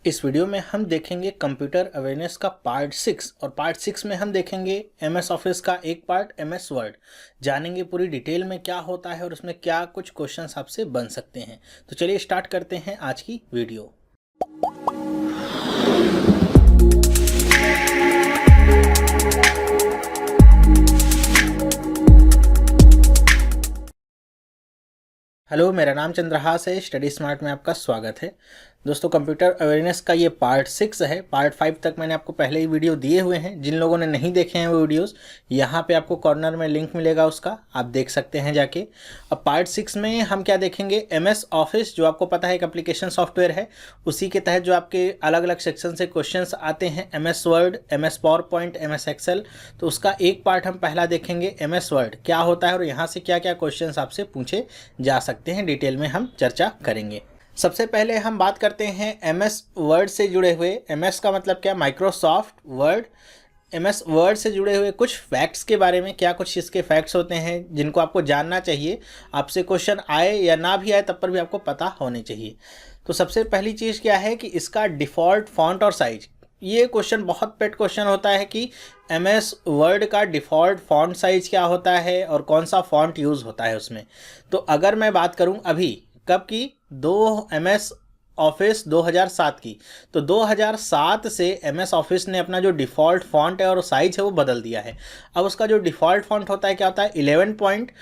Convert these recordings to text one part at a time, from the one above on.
इस वीडियो में हम देखेंगे कंप्यूटर अवेयरनेस का पार्ट 6 और पार्ट 6 में हम देखेंगे एमएस ऑफिस का एक पार्ट एमएस वर्ड। जानेंगे पूरी डिटेल में क्या होता है और उसमें क्या कुछ क्वेश्चंस आपसे बन सकते हैं। तो चलिए स्टार्ट करते हैं आज की वीडियो। हेलो, मेरा नाम चंद्रहास है। स्टडी स्मार्ट में आपका स्वागत है। दोस्तों, कंप्यूटर अवेयरनेस का ये पार्ट 6 है। पार्ट 5 तक मैंने आपको पहले ही वीडियो दिए हुए हैं। जिन लोगों ने नहीं देखे हैं वो वीडियोस, यहाँ पे आपको कॉर्नर में लिंक मिलेगा, उसका आप देख सकते हैं जाके। अब पार्ट 6 में हम क्या देखेंगे, एमएस ऑफिस, जो आपको पता है एक एप्लीकेशन सॉफ्टवेयर है। उसी के तहत जो आपके अलग अलग सेक्शन से क्वेश्चंस आते हैं, MS Word, MS PowerPoint, MS Excel, तो उसका एक पार्ट हम पहला देखेंगे, एमएस वर्ड क्या होता है और यहाँ से क्या क्या क्वेश्चंस आपसे पूछे जा सकते हैं, डिटेल में हम चर्चा करेंगे। सबसे पहले हम बात करते हैं एमएस वर्ड से जुड़े हुए। एमएस का मतलब क्या, माइक्रोसॉफ्ट वर्ड। एमएस वर्ड से जुड़े हुए कुछ फैक्ट्स के बारे में, क्या कुछ इसके फैक्ट्स होते हैं जिनको आपको जानना चाहिए। आपसे क्वेश्चन आए या ना भी आए तब पर भी आपको पता होने चाहिए। तो सबसे पहली चीज़ क्या है कि इसका डिफ़ॉल्ट फॉन्ट और साइज। ये क्वेश्चन बहुत पेट क्वेश्चन होता है कि एमएस वर्ड का डिफ़ॉल्ट फॉन्ट साइज़ क्या होता है और कौन सा फॉन्ट यूज़ होता है उसमें। तो अगर मैं बात करूं अभी कब की, 2 एमएस ऑफिस 2007 की, तो 2007 से एमएस ऑफिस ने अपना जो डिफ़ॉल्ट फॉन्ट है और साइज़ है वो बदल दिया है। अब उसका जो डिफ़ॉल्ट फॉन्ट होता है क्या होता है, 11 पॉइंट,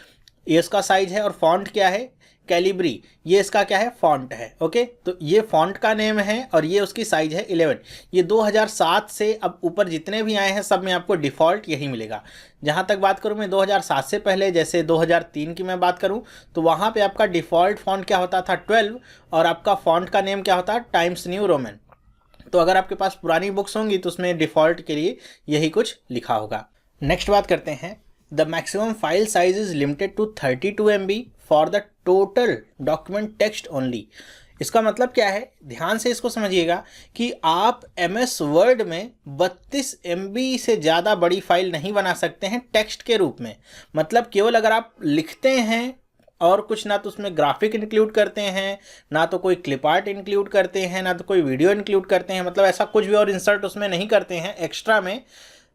ये इसका साइज़ है। और फॉन्ट क्या है, कैलिब्री, ये इसका क्या है, फॉन्ट है। ओके, तो ये फॉन्ट का नेम है और ये उसकी साइज है 11। ये 2007 से अब ऊपर जितने भी आए हैं सब में आपको डिफ़ॉल्ट यही मिलेगा। जहाँ तक बात करूँ मैं 2007 से पहले, जैसे 2003 की मैं बात करूँ, तो वहाँ पे आपका डिफ़ॉल्ट फॉन्ट क्या होता था, 12, और आपका फॉन्ट का नेम क्या होता है, टाइम्स न्यू रोमन। तो अगर आपके पास पुरानी बुक्स होंगी तो उसमें डिफ़ॉल्ट के लिए यही कुछ लिखा होगा। नेक्स्ट बात करते हैं, the maximum file size is limited to 32 MB for the total document text only. इसका मतलब क्या है, ध्यान से इसको समझिएगा कि आप एमएस वर्ड में 32 MB से ज़्यादा बड़ी फाइल नहीं बना सकते हैं टेक्स्ट के रूप में। मतलब केवल अगर आप लिखते हैं और कुछ ना तो उसमें ग्राफिक इंक्लूड करते हैं, ना तो कोई क्लिप आर्ट इंक्लूड करते हैं, ना तो कोई वीडियो इंक्लूड करते हैं, मतलब ऐसा कुछ भी और इंसर्ट उसमें नहीं करते हैं एक्स्ट्रा में,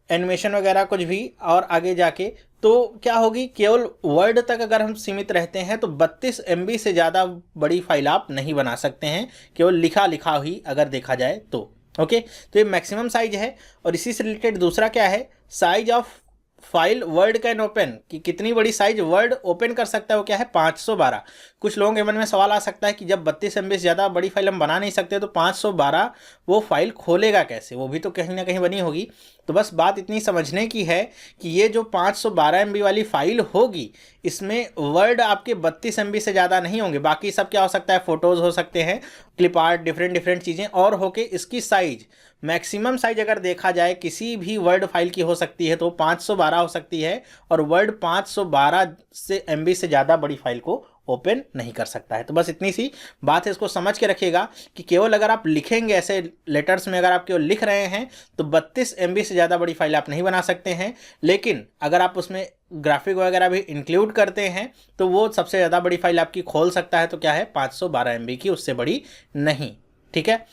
एनिमेशन वगैरह कुछ भी, और आगे जाके तो क्या होगी, केवल वर्ड तक अगर हम सीमित रहते हैं तो 32 MB से ज़्यादा बड़ी फाइल आप नहीं बना सकते हैं, केवल लिखा लिखा ही अगर देखा जाए तो। ओके, तो ये मैक्सिमम साइज है। और इसी से रिलेटेड दूसरा क्या है, size of file word can open, कि कितनी बड़ी साइज वर्ड ओपन कर सकता है, वो क्या है, 512। कुछ लोगों के मन में सवाल आ सकता है कि जब 32 MB से ज़्यादा बड़ी फाइल हम बना नहीं सकते तो 512 वो फाइल खोलेगा कैसे, वो भी तो कहीं ना कहीं बनी होगी। तो बस बात इतनी समझने की है कि ये जो 512 MB वाली फाइल होगी, इसमें वर्ड आपके 32 MB से ज़्यादा नहीं होंगे। बाकी सब क्या हो सकता है, फ़ोटोज़ हो सकते हैं, क्लिप आर्ट, डिफरेंट चीज़ें और होके इसकी साइज, मैक्सिमम साइज अगर देखा जाए किसी भी वर्ड फाइल की हो सकती है तो 512 हो सकती है। और वर्ड 512 से MB से ज़्यादा बड़ी फाइल को ओपन नहीं कर सकता है। तो बस इतनी सी बात है, इसको समझ के रखिएगा कि केवल अगर आप लिखेंगे ऐसे लेटर्स में, अगर आप केवल लिख रहे हैं तो 32 MB से ज़्यादा बड़ी फाइल आप नहीं बना सकते हैं। लेकिन अगर आप उसमें ग्राफिक वगैरह भी इंक्लूड करते हैं तो वो सबसे ज़्यादा बड़ी फाइल आपकी खोल सकता है, तो क्या है, 512 MB की, उससे बड़ी नहीं। ठीक है,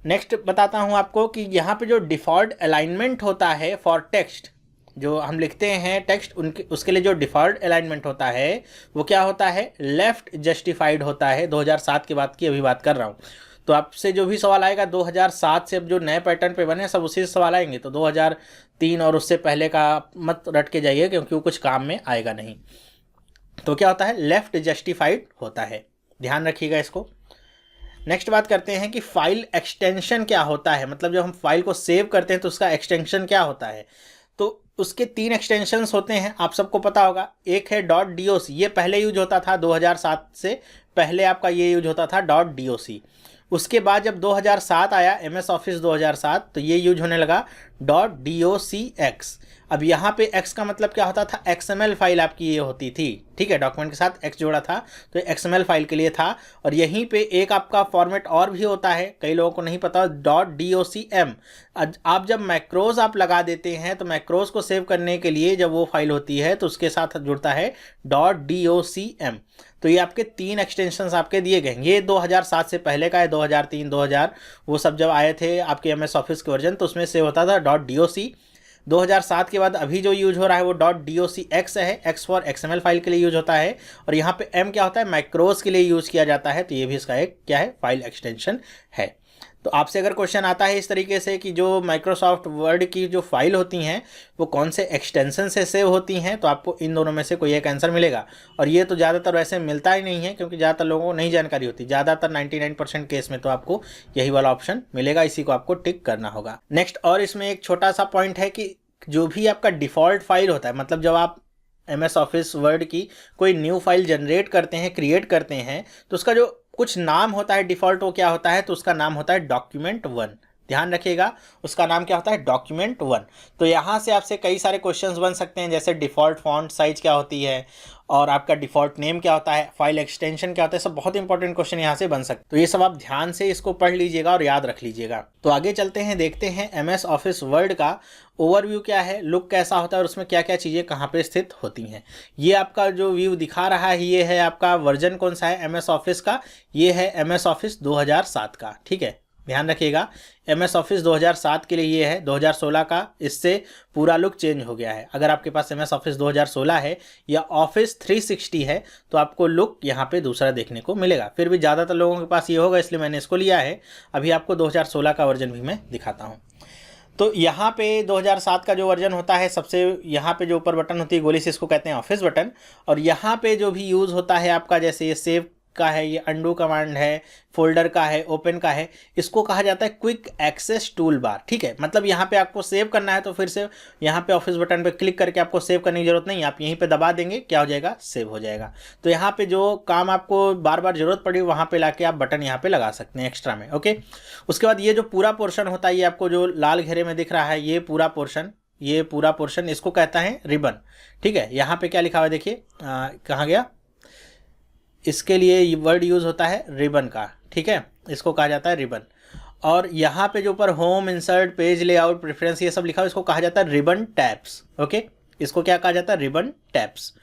नेक्स्ट बताता हूँ आपको कि यहाँ पे जो डिफ़ॉल्ट अलाइनमेंट होता है फॉर टेक्स्ट, जो हम लिखते हैं टेक्स्ट, उनके उसके लिए जो डिफ़ॉल्ट अलाइनमेंट होता है वो क्या होता है, लेफ़्ट जस्टिफाइड होता है। 2007 के बाद की अभी बात कर रहा हूँ। तो आपसे जो भी सवाल आएगा 2007 से अब जो नए पैटर्न पे बने सब उसी से सवाल आएंगे। तो 2003 और उससे पहले का मत रट के जाइए, क्योंकि वो कुछ काम में आएगा नहीं। तो क्या होता है, लेफ़्ट जस्टिफाइड होता है, ध्यान रखिएगा इसको। नेक्स्ट बात करते हैं कि फाइल एक्सटेंशन क्या होता है। मतलब जब हम फाइल को सेव करते हैं तो उसका एक्सटेंशन क्या होता है। तो उसके 3 एक्सटेंशंस होते हैं, आप सबको पता होगा। एक है .doc, ये पहले यूज होता था 2007 से पहले, आपका ये यूज होता था .doc। उसके बाद जब 2007 आया, एमएस ऑफिस 2007, तो ये यूज होने लगा .docx। अब यहाँ पे x का मतलब क्या होता था, XML फाइल आपकी ये होती थी। ठीक है, डॉक्यूमेंट के साथ x जोड़ा था तो XML फाइल के लिए था। और यहीं पे एक आपका फॉर्मेट और भी होता है, कई लोगों को नहीं पता, .docm। आप जब मैक्रोज आप लगा देते हैं तो मैक्रोज को सेव करने के लिए जब वो फाइल होती है तो उसके साथ जुड़ता है .docm। तो ये आपके 3 एक्सटेंशंस आपके दिए गए हैं। ये 2007 से पहले का है, 2003, 2000 वो सब जब आए थे आपके MS ऑफिस के वर्जन तो उसमें सेव होता था .doc। 2007 के बाद अभी जो यूज हो रहा है वो .docx है, X फॉर XML फाइल के लिए यूज होता है, और यहाँ पे M क्या होता है, मैक्रोस के लिए यूज किया जाता है। तो ये भी इसका एक क्या है, फाइल एक्सटेंशन है। तो आपसे अगर क्वेश्चन आता है इस तरीके से कि जो माइक्रोसॉफ्ट वर्ड की जो फाइल होती हैं वो कौन से एक्सटेंशन से सेव होती हैं, तो आपको इन दोनों में से कोई एक आंसर मिलेगा। और ये तो ज़्यादातर वैसे मिलता ही नहीं है, क्योंकि ज़्यादातर लोगों को नहीं जानकारी होती। ज़्यादातर 99% केस में तो आपको यही वाला ऑप्शन मिलेगा, इसी को आपको टिक करना होगा। नेक्स्ट, और इसमें एक छोटा सा पॉइंट है कि जो भी आपका डिफ़ॉल्ट फाइल होता है, मतलब जब आप MS ऑफिस वर्ड की कोई न्यू फाइल जनरेट करते हैं, क्रिएट करते हैं, तो उसका जो कुछ नाम होता है डिफ़ॉल्ट, वो क्या होता है, तो उसका नाम होता है document1। ध्यान रखिएगा, उसका नाम क्या होता है, document1। तो यहाँ से आपसे कई सारे क्वेश्चंस बन सकते हैं, जैसे डिफ़ॉल्ट फॉन्ट साइज क्या होती है, और आपका डिफ़ॉल्ट नेम क्या होता है, फाइल एक्सटेंशन क्या होता है, सब बहुत इंपॉर्टेंट क्वेश्चन यहाँ से बन सकते हैं। तो ये सब आप ध्यान से इसको पढ़ लीजिएगा और याद रख लीजिएगा। तो आगे चलते हैं, देखते हैं MS ऑफिस वर्ड का ओवरव्यू क्या है, लुक कैसा होता है, और उसमें क्या क्या चीज़ें कहाँ पे स्थित होती हैं। ये आपका जो व्यू दिखा रहा है, ये है आपका वर्जन कौन सा है MS ऑफिस का, ये है MS ऑफिस 2007 का। ठीक है, ध्यान रखिएगा, MS ऑफिस 2007 के लिए ये है। 2016 का इससे पूरा लुक चेंज हो गया है। अगर आपके पास MS ऑफिस 2016 है या ऑफिस 360 है तो आपको लुक यहाँ पे दूसरा देखने को मिलेगा। फिर भी ज़्यादातर लोगों के पास ये होगा, इसलिए मैंने इसको लिया है। अभी आपको 2016 का वर्जन भी मैं दिखाता हूँ। तो यहाँ पे 2007 का जो वर्जन होता है, सबसे यहाँ पे जो ऊपर बटन होती है गोली से, इसको कहते हैं ऑफिस बटन। और यहाँ पे जो भी यूज़ होता है आपका, जैसे ये सेव का है, ये अंडू कमांड है, फोल्डर का है, ओपन का है, इसको कहा जाता है क्विक एक्सेस टूल बार। ठीक है, मतलब यहाँ पे आपको सेव करना है तो फिर से यहाँ पे ऑफिस बटन पे क्लिक करके आपको सेव करने की जरूरत नहीं, आप यहीं पे दबा देंगे, क्या हो जाएगा, सेव हो जाएगा। तो यहाँ पे जो काम आपको बार बार जरूरत पड़ी वहाँ पे लाके आप बटन यहाँ पे लगा सकते हैं एक्स्ट्रा में। ओके, उसके बाद ये जो पूरा पोर्शन होता है, ये आपको जो लाल घेरे में दिख रहा है, ये पूरा पोर्शन इसको कहता है रिबन। ठीक है, यहाँ पे क्या लिखा हुआ है देखिए, कहाँ गया, इसके लिए वर्ड यूज़ होता है रिबन का। ठीक है, इसको कहा जाता है रिबन। और यहाँ पे जो ऊपर home, insert, page layout, preference, ये सब लिखा है, इसको कहा जाता है रिबन टैब्स। ओके, इसको क्या कहा जाता है, रिबन टैब्स।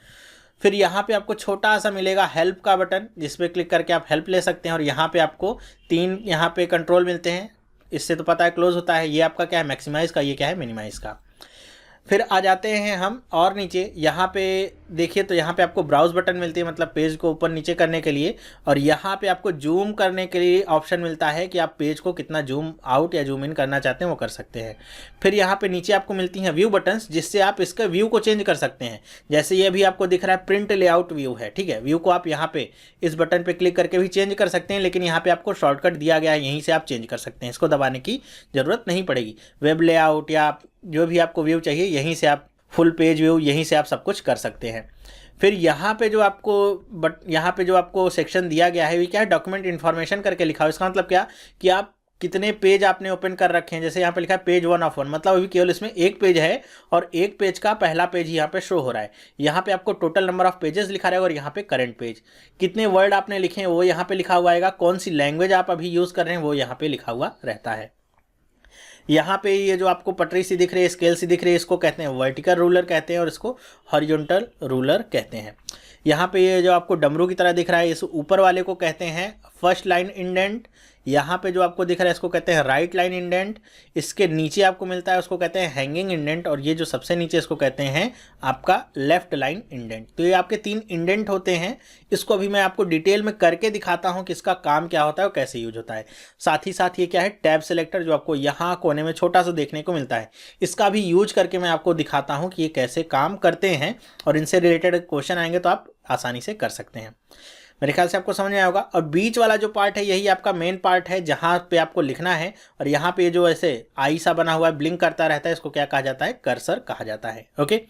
फिर यहाँ पे आपको छोटा सा मिलेगा हेल्प का बटन, जिस पे क्लिक करके आप हेल्प ले सकते हैं। और यहाँ पे आपको 3 यहाँ पे कंट्रोल मिलते हैं, इससे तो पता है क्लोज होता है। ये आपका क्या है, मैक्सिमाइज का, ये क्या है, मिनिमाइज का। फिर आ जाते हैं हम और नीचे, यहाँ पे देखिए तो यहाँ पे आपको ब्राउज बटन मिलती है, मतलब पेज को ऊपर नीचे करने के लिए। और यहाँ पे आपको जूम करने के लिए ऑप्शन मिलता है कि आप पेज को कितना जूम आउट या जूम इन करना चाहते हैं वो कर सकते हैं। फिर यहाँ पे नीचे आपको मिलती हैं व्यू बटन्स, जिससे आप इसका व्यू को चेंज कर सकते हैं। जैसे ये भी आपको दिख रहा है प्रिंट लेआउट व्यू है। ठीक है, व्यू को आप यहाँ पे इस बटन पे क्लिक करके भी चेंज कर सकते हैं, लेकिन यहाँ पे आपको शॉर्टकट दिया गया है, यहीं से आप चेंज कर सकते हैं, इसको दबाने की जरूरत नहीं पड़ेगी। वेब लेआउट या जो भी आपको व्यू चाहिए, यहीं से आप फुल पेज व्यू, यहीं से आप सब कुछ कर सकते हैं। फिर यहाँ पे जो आपको सेक्शन दिया गया है, ये क्या है, डॉक्यूमेंट इन्फॉर्मेशन करके लिखा हुआ है। इसका मतलब क्या कि आप कितने पेज आपने ओपन कर रखे हैं। जैसे यहाँ पे लिखा है पेज 1 ऑफ 1, मतलब अभी केवल इसमें एक पेज है और एक पेज का पहला पेज ही यहाँ पे शो हो रहा है। यहाँ पे आपको टोटल नंबर ऑफ पेजेस लिखा रहेगा और यहाँ पे करंट पेज, कितने वर्ड आपने लिखे हैं वो यहाँ पे लिखा हुआ आएगा, कौन सी लैंग्वेज आप अभी यूज़ कर रहे हैं वो यहाँ पे लिखा हुआ रहता है। यहाँ पे ये जो आपको पटरी सी दिख रही है, स्केल सी दिख रही है, इसको कहते हैं वर्टिकल रूलर कहते हैं, और इसको हॉरिजॉन्टल रूलर कहते हैं। यहाँ पे ये जो आपको डमरू की तरह दिख रहा है, इस ऊपर वाले को कहते हैं फर्स्ट लाइन इंडेंट। यहाँ पे जो आपको दिख रहा है इसको कहते हैं राइट लाइन इंडेंट। इसके नीचे आपको मिलता है उसको कहते हैं हैंगिंग इंडेंट, और ये जो सबसे नीचे इसको कहते हैं आपका लेफ्ट लाइन इंडेंट। तो ये आपके 3 इंडेंट होते हैं। इसको अभी मैं आपको डिटेल में करके दिखाता हूँ कि इसका काम क्या होता है और कैसे यूज होता है। साथ ही साथ ये क्या है, टैब सेलेक्टर, जो आपको यहाँ कोने में छोटा सा देखने को मिलता है, इसका भी यूज करके मैं आपको दिखाता हूँ कि ये कैसे काम करते हैं, और इनसे रिलेटेड क्वेश्चन आएंगे तो आप आसानी से कर सकते हैं। मेरे ख्याल से आपको समझ में आया होगा। और बीच वाला जो पार्ट है यही आपका मेन पार्ट है, जहाँ पे आपको लिखना है। और यहाँ पे जो ऐसे आई सा बना हुआ है, ब्लिंक करता रहता है, इसको क्या कहा जाता है, कर्सर कहा जाता है। ओके,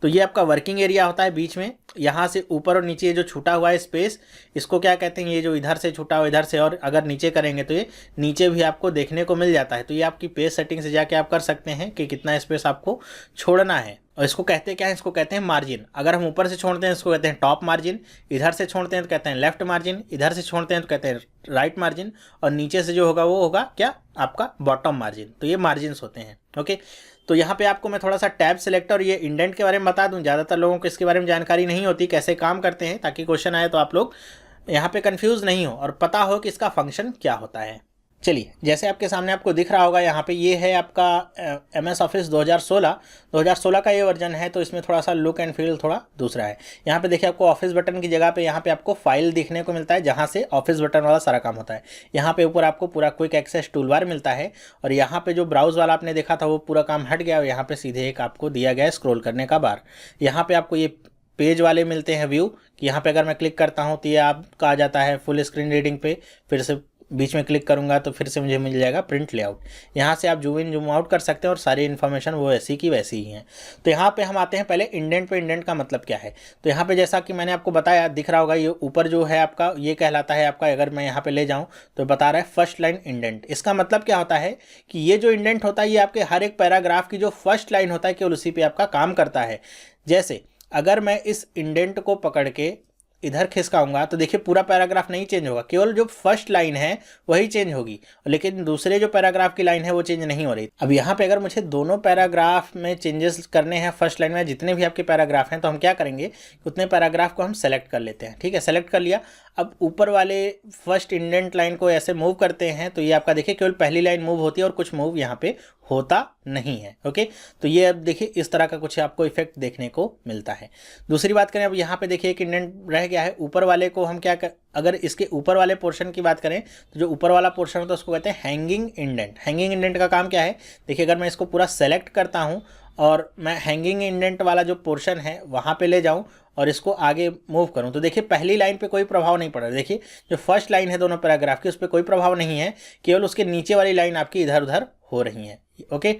तो ये आपका वर्किंग एरिया होता है बीच में। यहाँ से ऊपर और नीचे जो छूटा हुआ है स्पेस, इसको क्या कहते हैं, ये जो इधर से छूटा हुआ इधर से, और अगर नीचे करेंगे तो ये नीचे भी आपको देखने को मिल जाता है। तो ये आपकी पेज सेटिंग से जाके आप कर सकते हैं कि कितना स्पेस आपको छोड़ना है। और इसको कहते हैं क्या है, इसको कहते हैं मार्जिन। अगर हम ऊपर से छोड़ते हैं इसको कहते हैं टॉप मार्जिन, इधर से छोड़ते हैं तो कहते हैं लेफ्ट मार्जिन, इधर से छोड़ते हैं तो कहते हैं राइट मार्जिन, और नीचे से जो होगा वो होगा क्या, आपका बॉटम मार्जिन। तो ये मार्जिन्स होते हैं। ओके, तो यहाँ पे आपको मैं थोड़ा सा टैब सेलेक्टर और ये इंडेंट के बारे में बता दूँ। ज़्यादातर लोगों को इसके बारे में जानकारी नहीं होती कैसे काम करते हैं, ताकि क्वेश्चन आए तो आप लोग यहाँ पे कंफ्यूज नहीं हो और पता हो कि इसका फंक्शन क्या होता है। चलिए, जैसे आपके सामने आपको दिख रहा होगा यहाँ पे, ये है आपका MS ऑफिस 2016 का ये वर्जन है। तो इसमें थोड़ा सा लुक एंड फील थोड़ा दूसरा है। यहाँ पे देखिए, आपको ऑफिस बटन की जगह पे यहाँ पे आपको फाइल दिखने को मिलता है, जहाँ से ऑफिस बटन वाला सारा काम होता है। यहाँ पे ऊपर आपको पूरा क्विक एक्सेस टूल बार मिलता है, और यहाँ पे जो ब्राउज वाला आपने देखा था वो पूरा काम हट गया, और यहाँ पे सीधे एक आपको दिया गया है स्क्रॉल करने का बार। यहाँ पे आपको ये पेज वाले मिलते हैं व्यू, कि यहाँ पे अगर मैं क्लिक करता हूँ तो ये आपका आ जाता है फुल स्क्रीन रीडिंग पे। फिर से बीच में क्लिक करूंगा तो फिर से मुझे मिल जाएगा प्रिंट लेआउट। यहाँ से आप जूम इन जूम आउट कर सकते हैं, और सारी इन्फॉर्मेशन वो ऐसी की वैसी ही है। तो यहाँ पे हम आते हैं पहले इंडेंट पे। इंडेंट का मतलब क्या है, तो यहाँ पे जैसा कि मैंने आपको बताया, दिख रहा होगा ये ऊपर जो है आपका, ये कहलाता है आपका, अगर मैं यहाँ पे ले जाऊँ तो बता रहा है फर्स्ट लाइन इंडेंट। इसका मतलब क्या होता है कि ये जो इंडेंट होता है ये आपके हर एक पैराग्राफ की जो फर्स्ट लाइन होता है केवल उसी पे आपका काम करता है। जैसे अगर मैं इस इंडेंट को पकड़ के इधर खिसकाऊंगा तो देखिए पूरा पैराग्राफ नहीं चेंज होगा, केवल जो फर्स्ट लाइन है वही चेंज होगी, लेकिन दूसरे जो पैराग्राफ की लाइन है वो चेंज नहीं हो रही। अब यहाँ पे अगर मुझे दोनों पैराग्राफ में चेंजेस करने हैं, फर्स्ट लाइन में जितने भी आपके पैराग्राफ हैं, तो हम क्या करेंगे, उतने पैराग्राफ को हम सेलेक्ट कर लेते हैं। ठीक है, सेलेक्ट कर लिया। अब ऊपर वाले फर्स्ट इंडेंट लाइन को ऐसे मूव करते हैं तो ये आपका देखिए केवल पहली लाइन मूव होती है और कुछ मूव यहाँ पे होता नहीं है। ओके, तो ये अब देखिए इस तरह का कुछ आपको इफेक्ट देखने को मिलता है। दूसरी बात करें, अब यहाँ पे देखिए एक इंडेंट रह गया है, ऊपर वाले को हम अगर इसके ऊपर वाले पोर्शन की बात करें तो जो ऊपर वाला पोर्शन होता है उसको कहते हैं हैंगिंग इंडेंट। हैंगिंग इंडेंट का काम क्या है, देखिए अगर मैं इसको पूरा सेलेक्ट करता हूँ और मैं हैंगिंग इंडेंट वाला जो पोर्शन है वहाँ पे ले जाऊँ और इसको आगे मूव करूँ, तो देखिए पहली लाइन पे कोई प्रभाव नहीं पड़ रहा। देखिए जो फर्स्ट लाइन है दोनों पैराग्राफ की, उस पर कोई प्रभाव नहीं है, केवल उसके नीचे वाली लाइन आपकी इधर उधर हो रही है। ओके,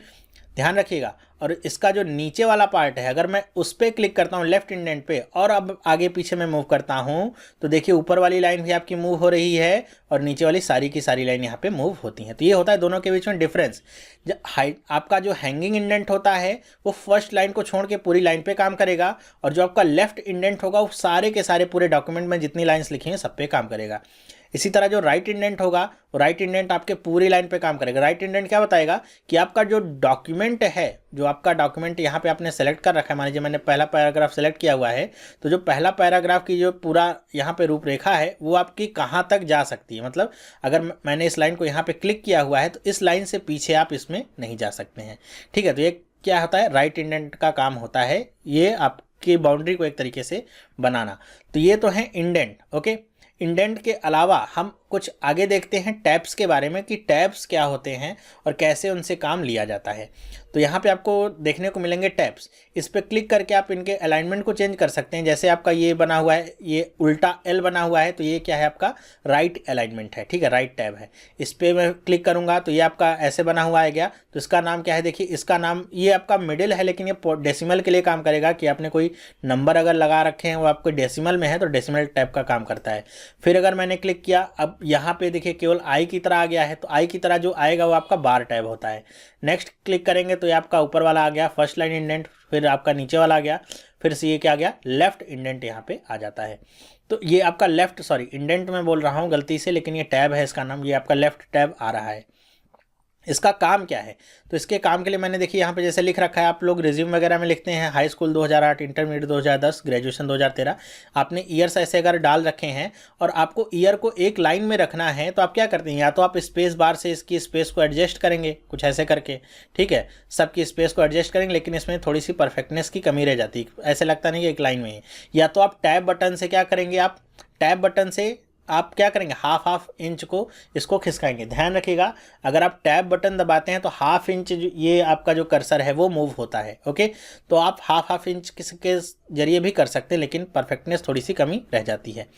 ध्यान रखिएगा। और इसका जो नीचे वाला पार्ट है, अगर मैं उस पर क्लिक करता हूँ लेफ्ट इंडेंट पे और अब आगे पीछे में मूव करता हूँ, तो देखिए ऊपर वाली लाइन भी आपकी मूव हो रही है और नीचे वाली सारी की सारी लाइन यहाँ पे मूव होती हैं। तो ये होता है दोनों के बीच में डिफरेंस। आपका जो हैंगिंग इंडेंट होता है वो फर्स्ट लाइन को छोड़ के पूरी लाइन पे काम करेगा, और जो आपका लेफ्ट इंडेंट होगा वो सारे के सारे पूरे डॉक्यूमेंट में जितनी लाइन्स लिखी हैं सब पे काम करेगा। इसी तरह जो राइट इंडेंट होगा, वो राइट इंडेंट आपके पूरी लाइन पे काम करेगा। राइट इंडेंट क्या बताएगा कि आपका जो डॉक्यूमेंट है, जो आपका डॉक्यूमेंट यहाँ पे आपने सेलेक्ट कर रखा है, मान लीजिए मैंने पहला पैराग्राफ सेलेक्ट किया हुआ है, तो जो पहला पैराग्राफ की जो पूरा यहाँ पे रूपरेखा है वो आपकी कहाँ तक जा सकती है। मतलब अगर मैंने इस लाइन को यहाँ पे क्लिक किया हुआ है तो इस लाइन से पीछे आप इसमें नहीं जा सकते हैं। ठीक है, तो ये क्या होता है, राइट इंडेंट का काम होता है, ये आपकी बाउंड्री को एक तरीके से बनाना। तो ये तो है इंडेंट। ओके, इंडेंट के अलावा हम कुछ आगे देखते हैं टैब्स के बारे में, कि टैब्स क्या होते हैं और कैसे उनसे काम लिया जाता है। तो यहाँ पे आपको देखने को मिलेंगे टैब्स। इस पर क्लिक करके आप इनके अलाइनमेंट को चेंज कर सकते हैं। जैसे आपका ये बना हुआ है, ये उल्टा एल बना हुआ है, तो ये क्या है, आपका राइट अलाइनमेंट है। ठीक है, राइट टैब है। इस पर मैं क्लिक करूँगा तो ये आपका ऐसे बना हुआ है गया। तो इसका नाम क्या है, देखिए इसका नाम, ये आपका मिडिल है, लेकिन ये डेसिमल के लिए काम करेगा, कि आपने कोई नंबर अगर लगा रखे हैं वो आपको डेसिमल में है तो डेसिमल टैब का काम करता है। फिर अगर मैंने क्लिक किया, अब यहाँ पे देखिए केवल आई की तरह आ गया है, तो आई की तरह जो आएगा वो आपका बार टैब होता है। नेक्स्ट क्लिक करेंगे तो ये आपका ऊपर वाला आ गया फर्स्ट लाइन इंडेंट, फिर आपका नीचे वाला आ गया, फिर से ये क्या आ गया, लेफ्ट इंडेंट यहाँ पे आ जाता है। तो ये आपका लेफ्ट, सॉरी इंडेंट में बोल रहा हूँ गलती से, लेकिन ये टैब है इसका नाम, ये आपका लेफ्ट टैब आ रहा है। इसका काम क्या है, तो इसके काम के लिए मैंने देखिए यहाँ पे जैसे लिख रखा है, आप लोग रिज्यूम वगैरह में लिखते हैं हाई स्कूल 2008, इंटरमीडिएट 2010, ग्रेजुएशन 2013, आपने ईयर्स ऐसे अगर डाल रखे हैं और आपको ईयर को एक लाइन में रखना है, तो आप क्या करते हैं, या तो आप स्पेस बार से इसकी स्पेस को एडजस्ट करेंगे कुछ ऐसे करके। ठीक है, सबकी स्पेस को एडजस्ट करेंगे, लेकिन इसमें थोड़ी सी परफेक्टनेस की कमी रह जाती है, ऐसे लगता नहीं कि एक लाइन में है। या तो आप टैब बटन से क्या करेंगे, आप टैब बटन से आप क्या करेंगे, हाफ इंच को इसको खिसकाएंगे। ध्यान रखिएगा, अगर आप टैब बटन दबाते हैं तो हाफ इंच ये आपका जो कर्सर है वो मूव होता है। ओके, तो आप हाफ इंच के जरिए भी कर सकते हैं, लेकिन परफेक्टनेस थोड़ी सी कमी रह जाती है।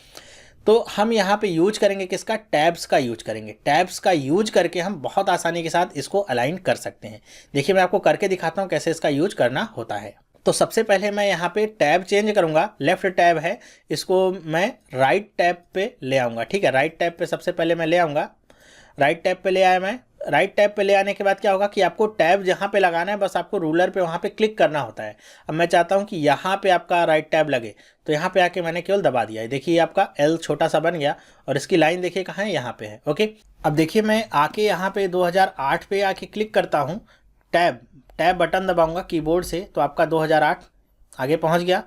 तो हम यहाँ पे यूज करेंगे किसका, टैब्स का यूज करेंगे। टैब्स का यूज करके हम बहुत आसानी के साथ इसको अलाइन कर सकते हैं। देखिए मैं आपको करके दिखाता हूँ कैसे इसका यूज करना होता है। तो सबसे पहले मैं यहाँ पे टैब चेंज करूँगा, लेफ्ट टैब है, इसको मैं राइट टैब पे ले आऊँगा। ठीक है, राइट टैब पे सबसे पहले मैं ले आऊँगा, राइट टैब पे ले आया मैं, राइट टैब पे ले आने के बाद क्या होगा कि आपको टैब जहाँ पे लगाना है बस आपको रूलर पे वहाँ पे क्लिक करना होता है। अब मैं चाहता हूँ कि यहाँ पे आपका राइट टैब लगे, तो यहाँ पे आके मैंने केवल दबा दिया है। देखिए आपका एल छोटा सा बन गया और इसकी लाइन देखिए कहाँ है, यहाँ पे है। ओके, अब देखिए मैं आके यहाँ पे 2008 पे आके क्लिक करता हूँ, टैब बटन दबाऊंगा कीबोर्ड से तो आपका 2008 आगे पहुँच गया।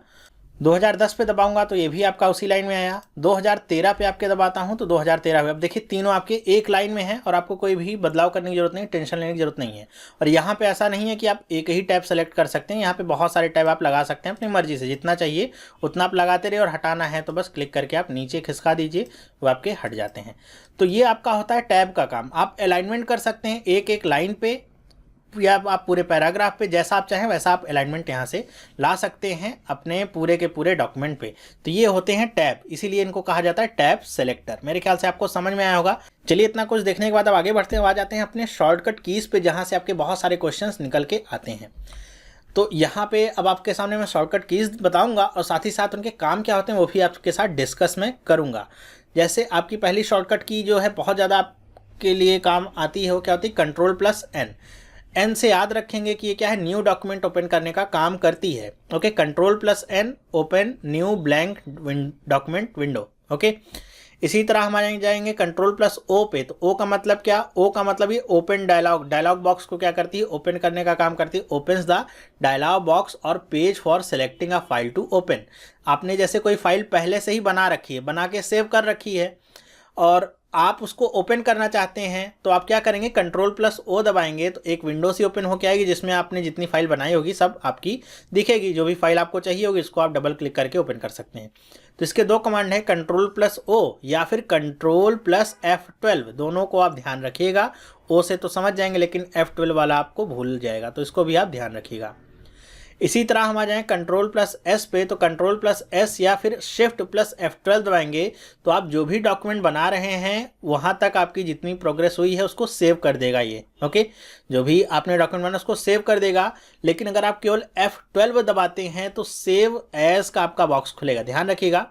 2010 पे दबाऊंगा तो ये भी आपका उसी लाइन में आया। 2013 पे आपके दबाता हूँ तो 2013 पे। अब देखिए तीनों आपके एक लाइन में हैं और आपको कोई भी बदलाव करने की जरूरत नहीं, टेंशन लेने की जरूरत नहीं है। और यहाँ पे ऐसा नहीं है कि आप एक ही टैब सेलेक्ट कर सकते हैं, यहाँ पे बहुत सारे टैब आप लगा सकते हैं अपनी मर्जी से, जितना चाहिए उतना आप लगाते रहिए। और हटाना है तो बस क्लिक करके आप नीचे खिसका दीजिए, वो आपके हट जाते हैं। तो ये आपका होता है टैब का काम। आप अलाइनमेंट कर सकते हैं एक एक लाइन पे या आप पूरे पैराग्राफ पे, जैसा आप चाहें वैसा आप अलाइनमेंट यहाँ से ला सकते हैं अपने पूरे के पूरे डॉक्यूमेंट पे। तो ये होते हैं टैब, इसीलिए इनको कहा जाता है टैब सेलेक्टर। मेरे ख्याल से आपको समझ में आया होगा। चलिए इतना कुछ देखने के बाद अब आगे बढ़ते हैं, आ जाते हैं अपने शॉर्टकट कीज़ पे, जहाँ से आपके बहुत सारे क्वेश्चंस निकल के आते हैं। तो यहाँ पे अब आपके सामने मैं शॉर्टकट कीज़ बताऊँगा और साथ ही साथ उनके काम क्या होते हैं वो भी आपके साथ डिस्कस में करूँगा। जैसे आपकी पहली शॉर्टकट की जो है बहुत ज़्यादा आपके लिए काम आती है, वो क्या होती है, कंट्रोल+N। एन से याद रखेंगे कि ये क्या है, न्यू डॉक्यूमेंट ओपन करने का काम करती है। Okay, control open new blank document window. Okay, इसी तरह हम आ जाएंगे कंट्रोल+O पे। तो O का मतलब क्या, O का मतलब ये ओपन डायलॉग बॉक्स को क्या करती है, ओपन करने का काम करती है। ओपन्स द डायलॉग बॉक्स और page for selecting a file to open. आपने जैसे कोई फाइल पहले से ही बना रखी है, बना के सेव कर रखी है और आप उसको ओपन करना चाहते हैं, तो आप क्या करेंगे, कंट्रोल+O दबाएंगे तो एक विंडो सी ओपन होकर आएगी जिसमें आपने जितनी फाइल बनाई होगी सब आपकी दिखेगी। जो भी फाइल आपको चाहिए होगी इसको आप डबल क्लिक करके ओपन कर सकते हैं। तो इसके दो कमांड है, कंट्रोल+O या फिर कंट्रोल+F12। दोनों को आप ध्यान रखिएगा। O से तो समझ जाएंगे लेकिन F12 वाला आपको भूल जाएगा, तो इसको भी आप ध्यान रखिएगा। इसी तरह हम आ जाएं कंट्रोल+S पे। तो कंट्रोल+S या फिर Shift+F12 दबाएंगे तो आप जो भी डॉक्यूमेंट बना रहे हैं वहाँ तक आपकी जितनी प्रोग्रेस हुई है उसको सेव कर देगा ये। ओके, जो भी आपने डॉक्यूमेंट बना उसको सेव कर देगा। लेकिन अगर आप केवल F12 दबाते हैं तो सेव एज का आपका बॉक्स खुलेगा। ध्यान रखिएगा,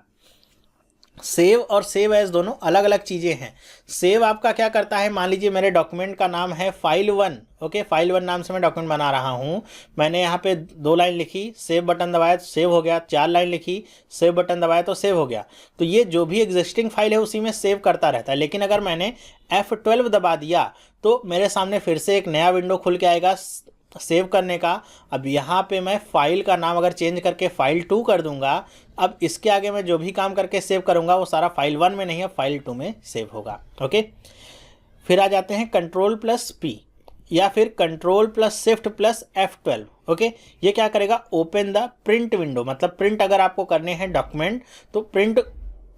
सेव और सेव एज दोनों अलग अलग चीज़ें हैं। सेव आपका क्या करता है, मान लीजिए मेरे डॉक्यूमेंट का नाम है फाइल1। ओके, फाइल1 नाम से मैं डॉक्यूमेंट बना रहा हूँ। मैंने यहाँ पे 2 लाइन लिखी, सेव बटन दबाया तो सेव हो गया। 4 लाइन लिखी, सेव बटन दबाया तो सेव हो गया। तो ये जो भी एग्जिस्टिंग फाइल है उसी में सेव करता रहता है। लेकिन अगर मैंने F12 दबा दिया तो मेरे सामने फिर से एक नया विंडो खुल के आएगा सेव करने का। अब यहाँ पे मैं फाइल का नाम अगर चेंज करके फाइल2 कर दूंगा, अब इसके आगे मैं जो भी काम करके सेव करूंगा वो सारा फाइल1 में नहीं है, फाइल2 में सेव होगा। ओके, फिर आ जाते हैं कंट्रोल+P या फिर कंट्रोल+Shift+F12। ओके, ये क्या करेगा, ओपन द प्रिंट विंडो। मतलब प्रिंट अगर आपको करने हैं डॉक्यूमेंट तो प्रिंट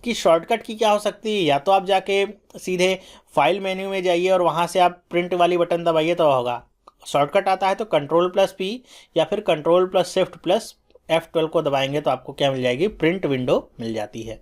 की शॉर्टकट की क्या हो सकती है, या तो आप जाके सीधे फाइल मेन्यू में जाइए और वहाँ से आप प्रिंट वाली बटन दबाइए तो होगा। शॉर्टकट आता है तो कंट्रोल+P या फिर कंट्रोल+Shift+F12 को दबाएंगे तो आपको क्या मिल जाएगी, प्रिंट विंडो मिल जाती है।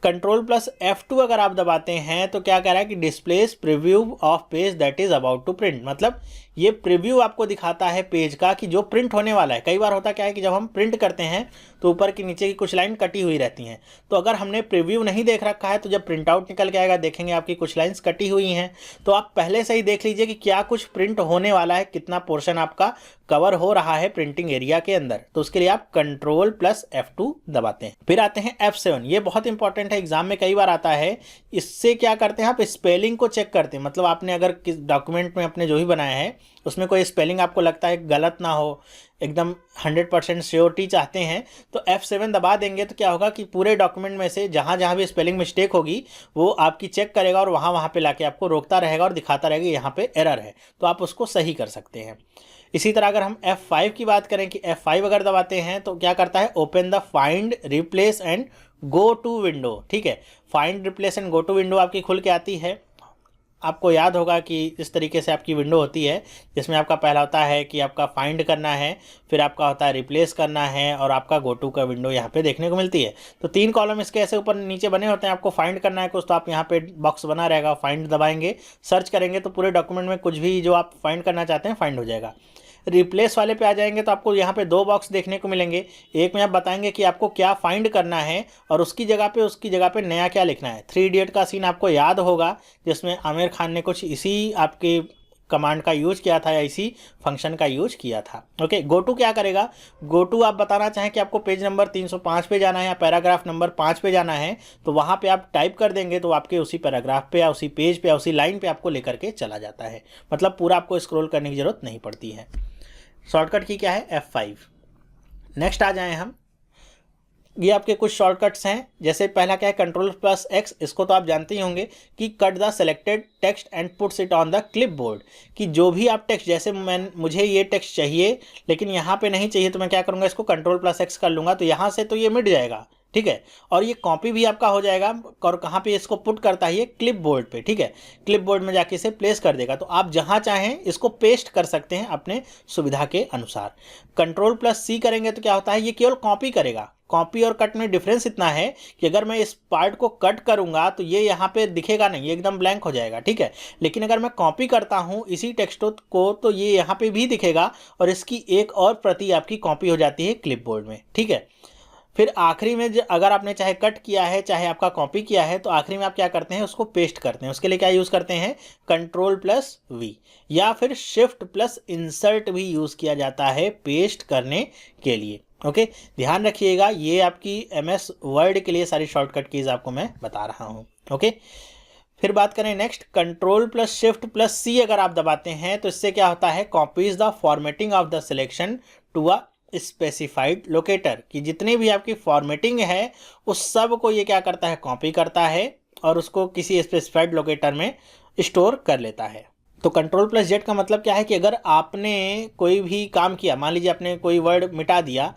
कंट्रोल+F2 अगर आप दबाते हैं तो क्या कह रहा है कि displays preview of page that is about to print. मतलब ये प्रीव्यू आपको दिखाता है पेज का कि जो प्रिंट होने वाला है। कई बार होता क्या है कि जब हम प्रिंट करते हैं तो ऊपर की नीचे की कुछ लाइन कटी हुई रहती हैं। तो अगर हमने प्रीव्यू नहीं देख रखा है तो जब प्रिंट आउट निकल के आएगा देखेंगे आपकी कुछ लाइन्स कटी हुई हैं। तो आप पहले से ही देख लीजिए कि क्या कुछ प्रिंट होने वाला है, कितना पोर्शन आपका कवर हो रहा है प्रिंटिंग एरिया के अंदर। तो उसके लिए आप कंट्रोल+F2 दबाते हैं। फिर आते हैं F7। ये बहुत इंपॉर्टेंट है, एग्जाम में कई बार आता है। इससे क्या करते हैं, आप स्पेलिंग को चेक करते हैं। मतलब आपने अगर किस डॉक्यूमेंट में अपने जो भी बनाया है उसमें कोई स्पेलिंग आपको लगता है गलत ना हो, एकदम 100% श्योरिटी चाहते हैं, तो F7 दबा देंगे तो क्या होगा कि पूरे डॉक्यूमेंट में से जहाँ जहाँ भी स्पेलिंग मिस्टेक होगी वो आपकी चेक करेगा और वहाँ पे लाके आपको रोकता रहेगा और दिखाता रहेगा यहाँ पे एरर है, तो आप उसको सही कर सकते हैं। इसी तरह अगर हम F5 की बात करें कि F5 अगर दबाते हैं तो क्या करता है, open the find replace and go to window. ठीक है, find replace and go to window आपकी खुल के आती है। आपको याद होगा कि इस तरीके से आपकी विंडो होती है जिसमें आपका पहला होता है कि आपका फाइंड करना है, फिर आपका होता है रिप्लेस करना है और आपका गो टू का विंडो यहाँ पे देखने को मिलती है। तो 3 कॉलम इसके ऐसे ऊपर नीचे बने होते हैं। आपको फाइंड करना है कुछ तो आप यहाँ पे बॉक्स बना रहेगा, फाइंड दबाएंगे, सर्च करेंगे तो पूरे डॉक्यूमेंट में कुछ भी जो आप फाइंड करना चाहते हैं फाइंड हो जाएगा। रिप्लेस वाले पे आ जाएंगे तो आपको यहाँ पे 2 बॉक्स देखने को मिलेंगे। एक में आप बताएंगे कि आपको क्या फाइंड करना है और उसकी जगह पे नया क्या लिखना है। 3 इडियट का सीन आपको याद होगा, जिसमें आमिर खान ने कुछ इसी आपके कमांड का यूज किया था या इसी फंक्शन का यूज किया था। ओके, गो टू क्या करेगा, गो टू आप बताना चाहें कि आपको पेज नंबर 305 पे जाना है या पैराग्राफ नंबर 5 पे जाना है, तो वहाँ पे आप टाइप कर देंगे तो आपके उसी पैराग्राफ पे या उसी पेज पे या उसी लाइन पे आपको लेकर के चला जाता है। मतलब पूरा आपको स्क्रॉल करने की जरूरत नहीं पड़ती है। शॉर्टकट की क्या है, F5। नेक्स्ट आ जाएँ हम, ये आपके कुछ शॉर्टकट्स हैं। जैसे पहला क्या है, Ctrl+X, इसको तो आप जानते ही होंगे कि cut the selected text and puts it on the clipboard, कि जो भी आप टेक्स्ट, जैसे मुझे ये टेक्स्ट चाहिए लेकिन यहाँ पे नहीं चाहिए, तो मैं क्या करूँगा, इसको Ctrl+X कर लूँगा तो यहाँ से तो ये मिट जाएगा, ठीक है। और ये कॉपी भी आपका हो जाएगा। और कहाँ पे इसको पुट करता है, ये क्लिपबोर्ड पे, ठीक है। क्लिपबोर्ड में जाके इसे प्लेस कर देगा, तो आप जहाँ चाहें इसको पेस्ट कर सकते हैं अपने सुविधा के अनुसार। Ctrl+C करेंगे तो क्या होता है, ये केवल कॉपी करेगा। कॉपी और कट में डिफरेंस इतना है कि अगर मैं इस पार्ट को कट करूंगा तो ये यहाँ पे दिखेगा नहीं, ये एकदम ब्लैंक हो जाएगा, ठीक है। लेकिन अगर मैं कॉपी करता हूँ इसी टेक्स्ट को तो ये यहाँ पे भी दिखेगा और इसकी एक और प्रति आपकी कॉपी हो जाती है क्लिपबोर्ड में, ठीक है। फिर आखिरी में अगर आपने चाहे कट किया है चाहे आपका कॉपी किया है तो आखिरी में आप क्या करते हैं, उसको पेस्ट करते हैं। उसके लिए क्या यूज़ करते हैं, Ctrl+V या फिर Shift+Insert भी यूज़ किया जाता है पेस्ट करने के लिए। ओके, ध्यान रखिएगा, ये आपकी MS वर्ड के लिए सारी शॉर्टकट कीज़ आपको मैं बता रहा हूँ। ओके, फिर बात करें नेक्स्ट, Ctrl+Shift+C अगर आप दबाते हैं तो इससे क्या होता है, copies the formatting of the selection to a specified locator, कि जितनी भी आपकी फॉर्मेटिंग है उस सब को ये क्या करता है, कॉपी करता है और उसको किसी स्पेसिफाइड लोकेटर में स्टोर कर लेता है। तो Ctrl+Z का मतलब क्या है कि अगर आपने कोई भी काम किया, मान लीजिए आपने कोई वर्ड मिटा दिया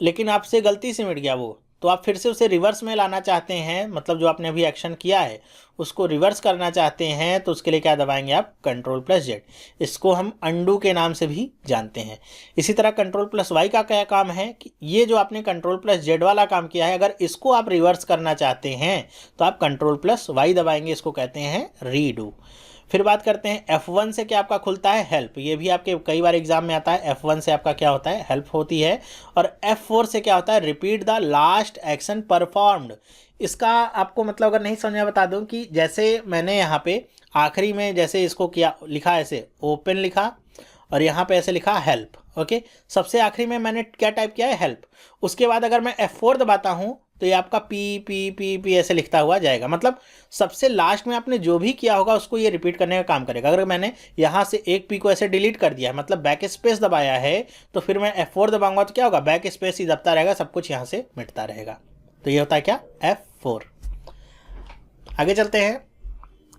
लेकिन आपसे गलती से मिट गया वो, तो आप फिर से उसे रिवर्स में लाना चाहते हैं, मतलब जो आपने अभी एक्शन किया है उसको रिवर्स करना चाहते हैं, तो उसके लिए क्या दबाएंगे आप, Ctrl+Z। इसको हम अंडू के नाम से भी जानते हैं। इसी तरह Ctrl+Y का क्या काम है कि ये जो आपने Ctrl+Z वाला काम किया है, अगर इसको आप रिवर्स करना चाहते हैं तो आप Ctrl+Y दबाएंगे, इसको कहते हैं रीडू। फिर बात करते हैं F1 से क्या आपका खुलता है, हेल्प। ये भी आपके कई बार एग्जाम में आता है, F1 से आपका क्या होता है, हेल्प होती है। और F4 से क्या होता है, repeat the last action performed. इसका आपको मतलब अगर नहीं समझ में बता दूं कि जैसे मैंने यहाँ पे आखिरी में जैसे इसको किया, लिखा ऐसे ओपन लिखा और यहाँ पे ऐसे लिखा हेल्प। ओके, सबसे आखिरी में मैंने क्या टाइप किया है, हेल्प। उसके बाद अगर मैं F4 दबाता हूँ तो ये आपका पी ऐसे लिखता हुआ जाएगा। मतलब सबसे लास्ट में आपने जो भी किया होगा उसको ये रिपीट करने का काम करेगा। अगर मैंने यहाँ से एक पी को ऐसे डिलीट कर दिया है, मतलब बैक स्पेस दबाया है, तो फिर मैं F4 दबाऊंगा तो क्या होगा, बैक स्पेस ही दबता रहेगा, सब कुछ यहाँ से मिटता रहेगा। तो ये होता है क्या, F4। आगे चलते हैं,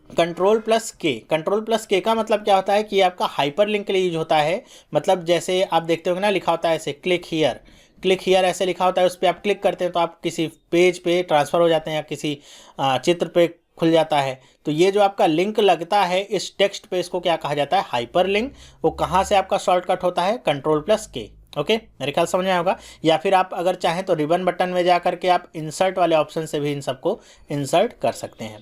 Ctrl+K। Ctrl+K का मतलब क्या होता है कि आपका हाइपर लिंक के लिए यूज होता है। मतलब जैसे आप देखते होंगे ना, लिखा होता है ऐसे क्लिक हियर, क्लिक हियर ऐसे लिखा होता है, उस पर आप क्लिक करते हैं तो आप किसी पेज पे ट्रांसफ़र हो जाते हैं या किसी चित्र पे खुल जाता है। तो ये जो आपका लिंक लगता है इस टेक्स्ट पे, इसको क्या कहा जाता है, हाइपर लिंक। वो कहाँ से आपका शॉर्टकट होता है, Ctrl+K। ओके, मेरे ख्याल समझ में आया होगा। या फिर आप अगर चाहें तो रिबन बटन में जा करके आप इंसर्ट वाले ऑप्शन से भी इन सबको इंसर्ट कर सकते हैं।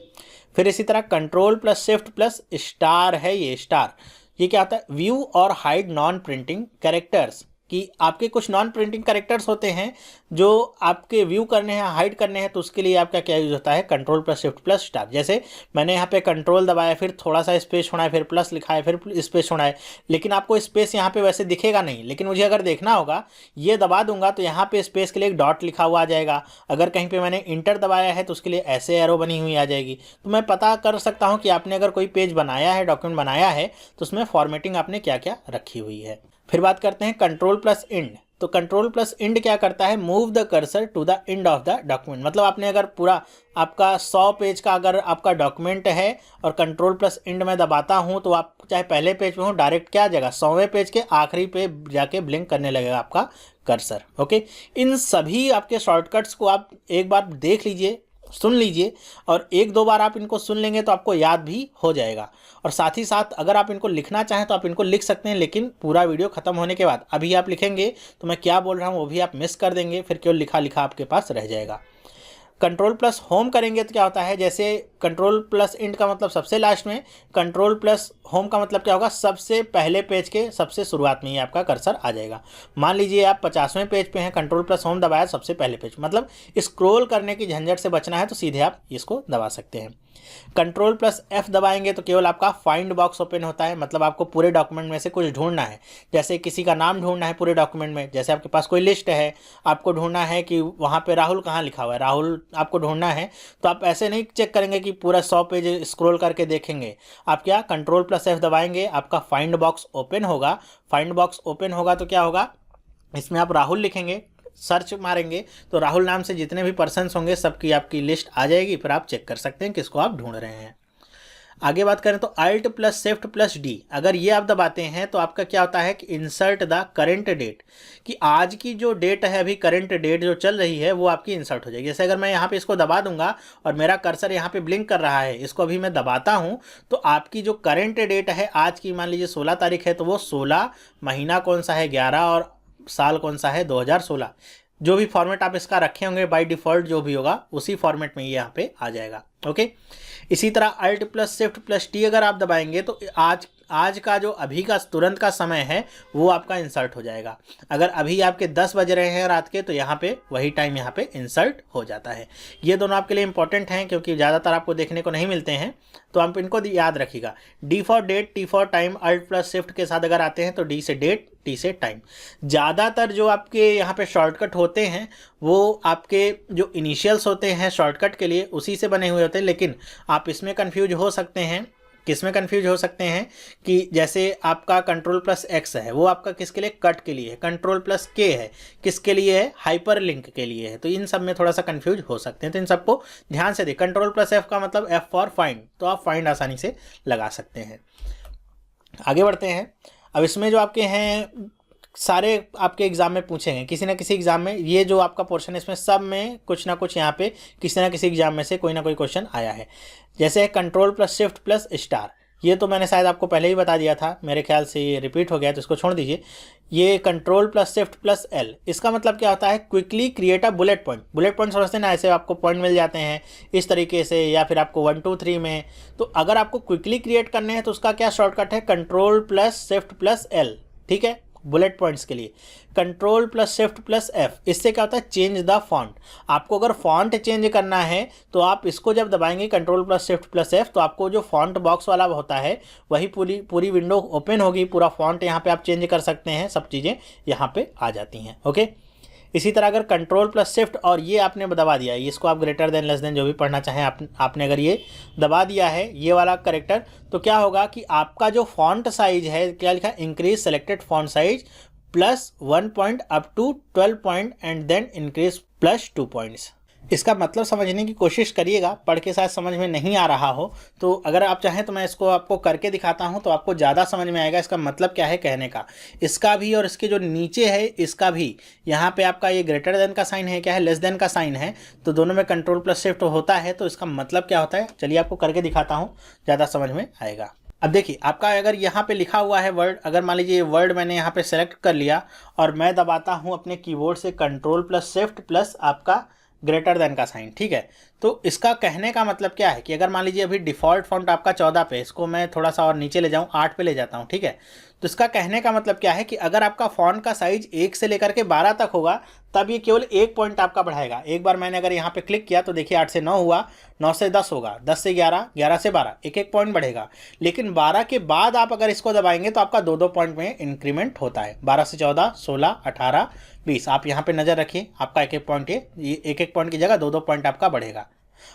फिर इसी तरह Ctrl+Shift+* है, ये स्टार, ये क्या होता है, व्यू और हाइड नॉन प्रिंटिंग कैरेक्टर्स, कि आपके कुछ नॉन प्रिंटिंग कैरेक्टर्स होते हैं जो आपके व्यू करने हैं, हाइड करने हैं, तो उसके लिए आपका क्या यूज होता है, Ctrl+Shift+*। जैसे मैंने यहाँ पे कंट्रोल दबाया, फिर थोड़ा सा स्पेस छोड़ा है, फिर प्लस लिखा है, फिर स्पेस छोड़ा है, लेकिन आपको स्पेस यहाँ पे वैसे दिखेगा नहीं, लेकिन मुझे अगर देखना होगा, ये दबा दूंगा तो यहाँ पे स्पेस के लिए एक डॉट लिखा हुआ आ जाएगा। अगर कहीं पर मैंने इंटर दबाया है तो उसके लिए ऐसे एरो बनी हुई आ जाएगी। तो मैं पता कर सकता हूँ कि आपने अगर कोई पेज बनाया है, डॉक्यूमेंट बनाया है, तो उसमें फॉर्मेटिंग आपने क्या क्या रखी हुई है। फिर बात करते हैं Ctrl+End। तो Ctrl+End क्या करता है, move the cursor to the end of the document. मतलब आपने अगर पूरा आपका 100 पेज का अगर आपका डॉक्यूमेंट है और Ctrl+End में दबाता हूं तो आप चाहे पहले पेज पे हो, डायरेक्ट क्या जगह 100वें पेज के आखिरी पे जाके ब्लिंक करने लगेगा आपका कर्सर। ओके, इन सभी आपके शॉर्टकट्स को आप एक बार देख लीजिए, सुन लीजिए, और एक दो बार आप इनको सुन लेंगे तो आपको याद भी हो जाएगा। और साथ ही साथ अगर आप इनको लिखना चाहें तो आप इनको लिख सकते हैं, लेकिन पूरा वीडियो खत्म होने के बाद। अभी आप लिखेंगे तो मैं क्या बोल रहा हूँ वो भी आप मिस कर देंगे, फिर केवल लिखा लिखा आपके पास रह जाएगा। कंट्रोल प्लस होम करेंगे तो क्या होता है, जैसे कंट्रोल प्लस इंट का मतलब सबसे लास्ट में, कंट्रोल प्लस होम का मतलब क्या होगा, सबसे पहले पेज के सबसे शुरुआत में ही आपका कर्सर आ जाएगा। मान लीजिए आप 50वें पेज पे हैं, कंट्रोल प्लस होम दबाया सबसे पहले पेज, मतलब स्क्रॉल करने की झंझट से बचना है तो सीधे आप इसको दबा सकते हैं। कंट्रोल प्लस एफ दबाएंगे तो केवल आपका फाइंड बॉक्स ओपन होता है, मतलब आपको पूरे डॉक्यूमेंट में से कुछ ढूंढना है, जैसे किसी का नाम ढूंढना है पूरे डॉक्यूमेंट में, जैसे आपके पास कोई लिस्ट है, आपको ढूंढना है कि वहाँ पे राहुल कहाँ लिखा हुआ है, राहुल आपको ढूंढना है, तो आप ऐसे नहीं चेक करेंगे कि पूरा 100 पेज स्क्रॉल करके देखेंगे। आप क्या कंट्रोल प्लस एफ दबाएंगे, आपका फाइंड बॉक्स ओपन होगा। फाइंड बॉक्स ओपन होगा तो क्या होगा, इसमें आप राहुल लिखेंगे, सर्च मारेंगे तो राहुल नाम से जितने भी पर्सन्स होंगे सबकी आपकी लिस्ट आ जाएगी, फिर आप चेक कर सकते हैं किसको आप ढूंढ रहे हैं। आगे बात करें तो Alt plus shift plus D, अगर ये आप दबाते हैं तो आपका क्या होता है कि इंसर्ट द करेंट डेट, कि आज की जो डेट है, अभी करेंट डेट जो चल रही है वो आपकी इंसर्ट हो जाएगी। जैसे अगर मैं यहाँ पे इसको दबा दूंगा और मेरा कर्सर यहाँ पे ब्लिंक कर रहा है, इसको अभी मैं दबाता हूँ तो आपकी जो करेंट डेट है आज की, मान लीजिए 16 तारीख है, तो वो 16, महीना कौन सा है 11 और साल कौन सा है 2016, जो भी फॉर्मेट आप इसका रखे होंगे बाय डिफ़ॉल्ट जो भी होगा उसी फॉर्मेट में ये यहाँ पे आ जाएगा। ओके, इसी तरह Alt plus shift plus T अगर आप दबाएंगे तो आज का जो अभी का तुरंत का समय है वो आपका इंसर्ट हो जाएगा। अगर अभी आपके 10 बज रहे हैं रात के तो यहाँ पे वही टाइम यहाँ पे इंसर्ट हो जाता है। ये दोनों आपके लिए इंपॉर्टेंट हैं क्योंकि ज़्यादातर आपको देखने को नहीं मिलते हैं, तो आप इनको याद रखिएगा। D for date, T for time, Alt plus shift के साथ अगर आते हैं तो डी से डेट, टी से टाइम। ज़्यादातर जो आपके यहाँ पे शॉर्टकट होते हैं वो आपके जो इनिशियल्स होते हैं शॉर्टकट के लिए उसी से बने हुए होते हैं, लेकिन आप इसमें कंफ्यूज हो सकते हैं। किसमें कंफ्यूज हो सकते हैं कि जैसे आपका कंट्रोल प्लस एक्स है वो आपका किसके लिए, कट के लिए है, कंट्रोल प्लस के है किसके लिए है, हाइपर लिंक के लिए है, तो इन सब में थोड़ा सा कंफ्यूज हो सकते हैं, तो इन सबको ध्यान से दें। कंट्रोल प्लस एफ का मतलब एफ फॉर फाइंड, तो आप फाइंड आसानी से लगा सकते हैं। आगे बढ़ते हैं। अब इसमें जो आपके हैं सारे आपके एग्जाम में पूछेंगे, किसी ना किसी एग्जाम में, ये जो आपका पोर्शन है इसमें सब में कुछ ना कुछ यहाँ पे किसी ना किसी एग्जाम में से कोई ना कोई क्वेश्चन आया है। जैसे control plus shift plus star, ये तो मैंने शायद आपको पहले ही बता दिया था, मेरे ख्याल से ये रिपीट हो गया तो इसको छोड़ दीजिए। ये control plus shift plus L, इसका मतलब क्या होता है, quickly create a bullet point. Bullet point समझते हैं ना, ऐसे आपको पॉइंट मिल जाते हैं इस तरीके से, या फिर आपको 1 2 3 में, तो अगर आपको क्विकली क्रिएट करने हैं तो उसका क्या शॉर्टकट है, control plus shift plus L. ठीक है, बुलेट पॉइंट्स के लिए control plus shift plus F. इससे क्या होता है, चेंज द फॉन्ट। आपको अगर फॉन्ट चेंज करना है तो आप इसको जब दबाएंगे control plus shift plus F, तो आपको जो फॉन्ट बॉक्स वाला होता है वही पूरी विंडो ओपन होगी, पूरा फॉन्ट यहाँ पे आप चेंज कर सकते हैं, सब चीज़ें यहाँ पे आ जाती हैं। ओके, इसी तरह अगर कंट्रोल प्लस शिफ्ट और ये आपने दबा दिया है, इसको आप ग्रेटर देन लेस देन जो भी पढ़ना चाहें आपने अगर ये दबा दिया है ये वाला करेक्टर, तो क्या होगा कि आपका जो फॉन्ट साइज है, क्या लिखा है, increase selected font size plus 1 point up to 12 point and then increase plus 2 points. इसका मतलब समझने की कोशिश करिएगा, पढ़ के शायद समझ में नहीं आ रहा हो, तो अगर आप चाहें तो मैं इसको आपको करके दिखाता हूं तो आपको ज़्यादा समझ में आएगा इसका मतलब क्या है कहने का। इसका भी और इसके जो नीचे है इसका भी, यहाँ पे आपका ये ग्रेटर देन का साइन है, क्या है, लेस देन का साइन है, तो दोनों में कंट्रोल प्लस शिफ्ट होता है, तो इसका मतलब क्या होता है, चलिए आपको करके दिखाता हूँ, ज़्यादा समझ में आएगा। अब देखिए आपका अगर यहाँ पे लिखा हुआ है वर्ड, अगर मान लीजिए ये वर्ड मैंने यहाँ पे सेलेक्ट कर लिया और मैं दबाता हूँ अपने कीबोर्ड से कंट्रोल प्लस शिफ्ट प्लस आपका ग्रेटर देन का साइन, ठीक है, तो इसका कहने का मतलब क्या है कि अगर मान लीजिए अभी डिफ़ॉल्ट फॉन्ट आपका 14 पे, इसको मैं थोड़ा सा और नीचे ले जाऊँ 8 पे ले जाता हूँ, ठीक है, तो इसका कहने का मतलब क्या है कि अगर आपका फॉन्ट का साइज 1 से लेकर के 12 तक होगा तब ये केवल 1 पॉइंट आपका बढ़ाएगा। एक बार मैंने अगर यहाँ पे क्लिक किया तो देखिए 8 से 9 हुआ, 9 से 10 होगा, 10 से 11, 11 से 12, एक पॉइंट बढ़ेगा। लेकिन 12 के बाद आप अगर इसको दबाएंगे तो आपका 2 पॉइंट में इंक्रीमेंट होता है, 12 से 14, 16, 18, 20। आप यहाँ पे नज़र रखिए, आपका एक पॉइंट, ये एक पॉइंट की जगह 2 पॉइंट आपका बढ़ेगा।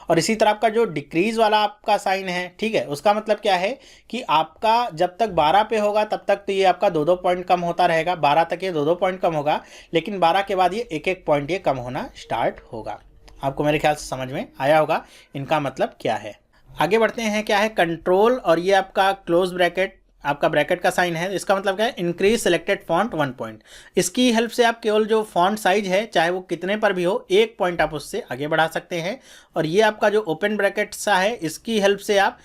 और इसी तरह आपका जो डिक्रीज वाला आपका साइन है, ठीक है, उसका मतलब क्या है कि आपका जब तक 12 पे होगा तब तक तो ये आपका 2 पॉइंट कम होता रहेगा, 12 तक ये 2 पॉइंट कम होगा, लेकिन 12 के बाद ये एक पॉइंट ये कम होना स्टार्ट होगा। आपको मेरे ख्याल से समझ में आया होगा इनका मतलब क्या है। आगे बढ़ते हैं, क्या है कंट्रोल और ये आपका क्लोज ब्रैकेट, आपका ब्रैकेट का साइन है, इसका मतलब क्या है, इंक्रीज सेलेक्टेड फॉन्ट 1 पॉइंट। इसकी हेल्प से आप केवल जो फॉन्ट साइज है चाहे वो कितने पर भी हो 1 पॉइंट आप उससे आगे बढ़ा सकते हैं। और ये आपका जो ओपन ब्रैकेट सा है इसकी हेल्प से आप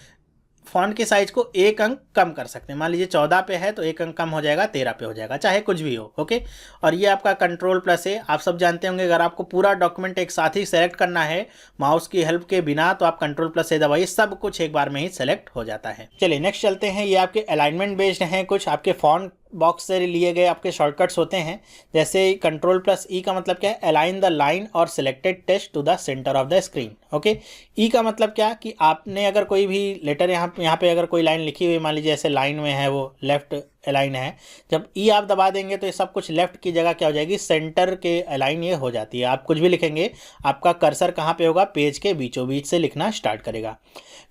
फॉन्ट की साइज को एक अंक कम कर सकते हैं। मान लीजिए 14 पे है तो एक अंक कम हो जाएगा, 13 पे हो जाएगा, चाहे कुछ भी हो। ओके, और ये आपका Ctrl+A। आप सब जानते होंगे अगर आपको पूरा डॉक्यूमेंट एक साथ ही सेलेक्ट करना है माउस की हेल्प के बिना तो आप Ctrl+A दबाइए, सब कुछ एक बार में ही सेलेक्ट हो जाता है। चलिए नेक्स्ट चलते हैं। ये आपके अलाइनमेंट बेस्ड हैं, कुछ आपके फॉन्ट बॉक्स से लिए गए आपके शॉर्टकट्स होते हैं। जैसे Ctrl+E का मतलब क्या है, अलाइन द लाइन और selected text to the center of the screen. Okay, E का मतलब क्या कि आपने अगर कोई भी लेटर यहाँ पे अगर कोई लाइन लिखी हुई, मान लीजिए ऐसे लाइन में है, वो लेफ्ट अलाइन है, जब ई आप दबा देंगे तो ये सब कुछ लेफ्ट की जगह क्या हो जाएगी, सेंटर के अलाइन ये हो जाती है। आप कुछ भी लिखेंगे आपका कर्सर कहाँ पे होगा, पेज के बीचों बीच से लिखना स्टार्ट करेगा।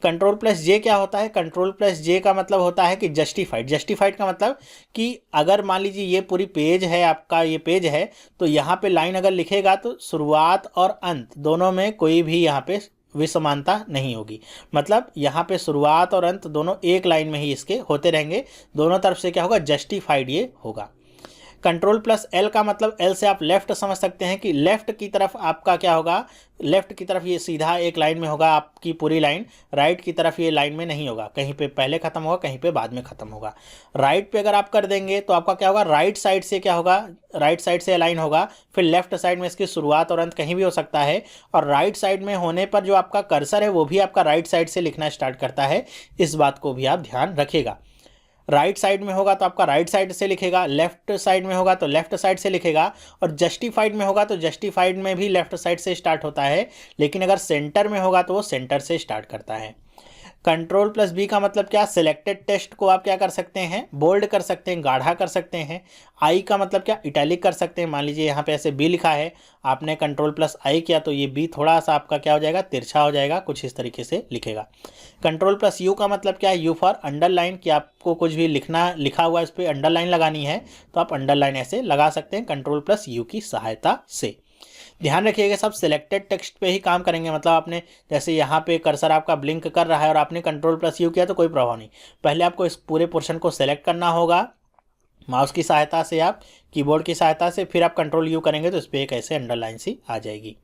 Ctrl+J क्या होता है, Ctrl+J का मतलब होता है कि जस्टिफाइड। जस्टिफाइड का मतलब कि अगर मान लीजिए ये पूरी पेज है, आपका ये पेज है, तो यहाँ पे लाइन अगर लिखेगा तो शुरुआत और अंत दोनों में कोई भी यहाँ पे विसमानता नहीं होगी। मतलब यहाँ पे शुरुआत और अंत दोनों एक लाइन में ही इसके होते रहेंगे, दोनों तरफ से क्या होगा, जस्टिफाइड ये होगा। Ctrl+L का मतलब L से आप लेफ्ट समझ सकते हैं कि लेफ्ट की तरफ आपका क्या होगा, लेफ्ट की तरफ ये सीधा एक लाइन में होगा आपकी पूरी लाइन, राइट की तरफ ये लाइन में नहीं होगा, कहीं पे पहले खत्म होगा, कहीं पे बाद में खत्म होगा। राइट पे अगर आप कर देंगे तो आपका क्या होगा, राइट साइड से क्या होगा, राइट साइड से अलाइन होगा, फिर लेफ्ट साइड में इसकी शुरुआत और अंत कहीं भी हो सकता है, और राइट साइड में होने पर जो आपका कर्सर है वो भी आपका राइट साइड से लिखना स्टार्ट करता है। इस बात को भी आप ध्यान रखिएगा। राइट साइड में होगा तो आपका राइट साइड से लिखेगा, लेफ्ट साइड में होगा तो लेफ्ट साइड से लिखेगा, और जस्टिफाइड में होगा तो जस्टिफाइड में भी लेफ्ट साइड से स्टार्ट होता है, लेकिन अगर सेंटर में होगा तो वो सेंटर से स्टार्ट करता है। Ctrl+B का मतलब क्या, सिलेक्टेड टेक्स्ट को आप क्या कर सकते हैं, बोल्ड कर सकते हैं, गाढ़ा कर सकते हैं। आई का मतलब क्या, इटैलिक कर सकते हैं। मान लीजिए यहाँ पे ऐसे बी लिखा है, आपने Ctrl+I किया तो ये बी थोड़ा सा आपका क्या हो जाएगा, तिरछा हो जाएगा, कुछ इस तरीके से लिखेगा। Ctrl+U का मतलब क्या है, यू फॉर अंडरलाइन, कि आपको कुछ भी लिखा हुआ है इस पर अंडरलाइन लगानी है तो आप अंडरलाइन ऐसे लगा सकते हैं Ctrl+U की सहायता से। ध्यान रखिएगा सब सिलेक्टेड टेक्स्ट पे ही काम करेंगे। मतलब आपने जैसे यहाँ पे कर्सर आपका ब्लिंक कर रहा है और आपने Ctrl+U किया तो कोई प्रभाव नहीं, पहले आपको इस पूरे पोर्शन को सेलेक्ट करना होगा माउस की सहायता से, आप कीबोर्ड की सहायता से, फिर आप Ctrl+U करेंगे तो इस पर एक ऐसे अंडरलाइन सी आ जाएगी।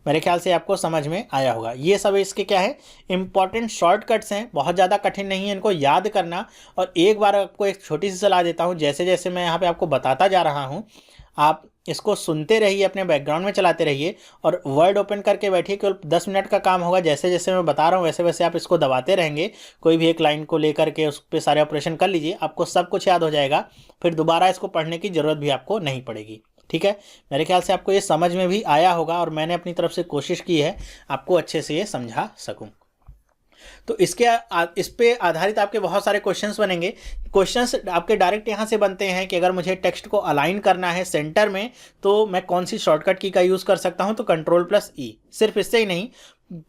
मेरे ख्याल से आपको समझ में आया होगा। ये सब इसके क्या है, इंपॉर्टेंट शॉर्टकट्स हैं, बहुत ज़्यादा कठिन नहीं है इनको याद करना। और एक बार आपको एक छोटी सी सलाह देता हूँ, जैसे जैसे मैं यहाँ पे आपको बताता जा रहा हूँ आप इसको सुनते रहिए, अपने बैकग्राउंड में चलाते रहिए और वर्ड ओपन करके बैठिए। केवल 10 मिनट का काम होगा, जैसे जैसे मैं बता रहा हूँ वैसे वैसे आप इसको दबाते रहेंगे। कोई भी एक लाइन को लेकर के उस पर सारे ऑपरेशन कर लीजिए, आपको सब कुछ याद हो जाएगा, फिर दोबारा इसको पढ़ने की ज़रूरत भी आपको नहीं पड़ेगी। ठीक है, मेरे ख्याल से आपको ये समझ में भी आया होगा और मैंने अपनी तरफ से कोशिश की है आपको अच्छे से ये समझा सकूं। तो इस पे आधारित आपके बहुत सारे क्वेश्चंस बनेंगे। क्वेश्चंस आपके डायरेक्ट यहाँ से बनते हैं कि अगर मुझे टेक्स्ट को अलाइन करना है सेंटर में तो मैं कौन सी शॉर्टकट की का यूज़ कर सकता हूँ, तो Ctrl+E। सिर्फ इससे ही नहीं,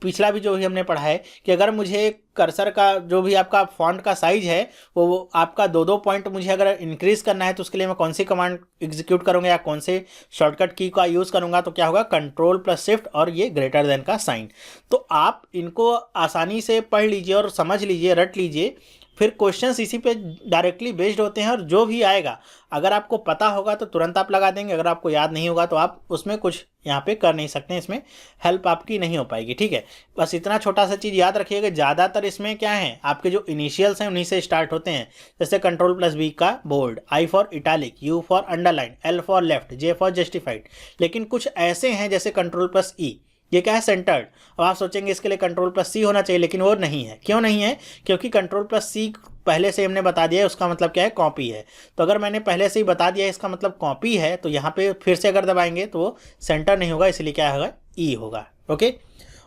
पिछला भी जो भी हमने पढ़ा है कि अगर मुझे कर्सर का जो भी आपका फॉन्ट का साइज है वो आपका 2-2 पॉइंट मुझे अगर इंक्रीज़ करना है तो उसके लिए मैं कौन सी कमांड एग्जीक्यूट करूँगा या कौन से शॉर्टकट की का यूज़ करूँगा, तो क्या होगा, Ctrl+Shift और ये ग्रेटर देन का साइन। तो आप इनको आसानी से पढ़ लीजिए और समझ लीजिए, रट लीजिए, फिर क्वेश्चंस इसी पे डायरेक्टली बेस्ड होते हैं। और जो भी आएगा अगर आपको पता होगा तो तुरंत आप लगा देंगे, अगर आपको याद नहीं होगा तो आप उसमें कुछ यहाँ पे कर नहीं सकते, इसमें हेल्प आपकी नहीं हो पाएगी। ठीक है, बस इतना छोटा सा चीज़ याद रखिएगा। ज़्यादातर इसमें क्या है, आपके जो इनिशियल्स हैं उन्हीं से स्टार्ट होते हैं। जैसे Ctrl+V का bold, I for italic, U for underline, L for left, J for justified. लेकिन कुछ ऐसे हैं जैसे Ctrl+E, ये क्या है, सेंटर्ड। अब आप सोचेंगे इसके लिए Ctrl+C होना चाहिए, लेकिन वो नहीं है। क्यों नहीं है, क्योंकि Ctrl+C पहले से हमने बता दिया है, उसका मतलब क्या है, कॉपी है। तो अगर मैंने पहले से ही बता दिया है इसका मतलब कॉपी है, तो यहाँ पे फिर से अगर दबाएंगे तो वो सेंटर नहीं होगा, इसलिए क्या होगा, E होगा। ओके,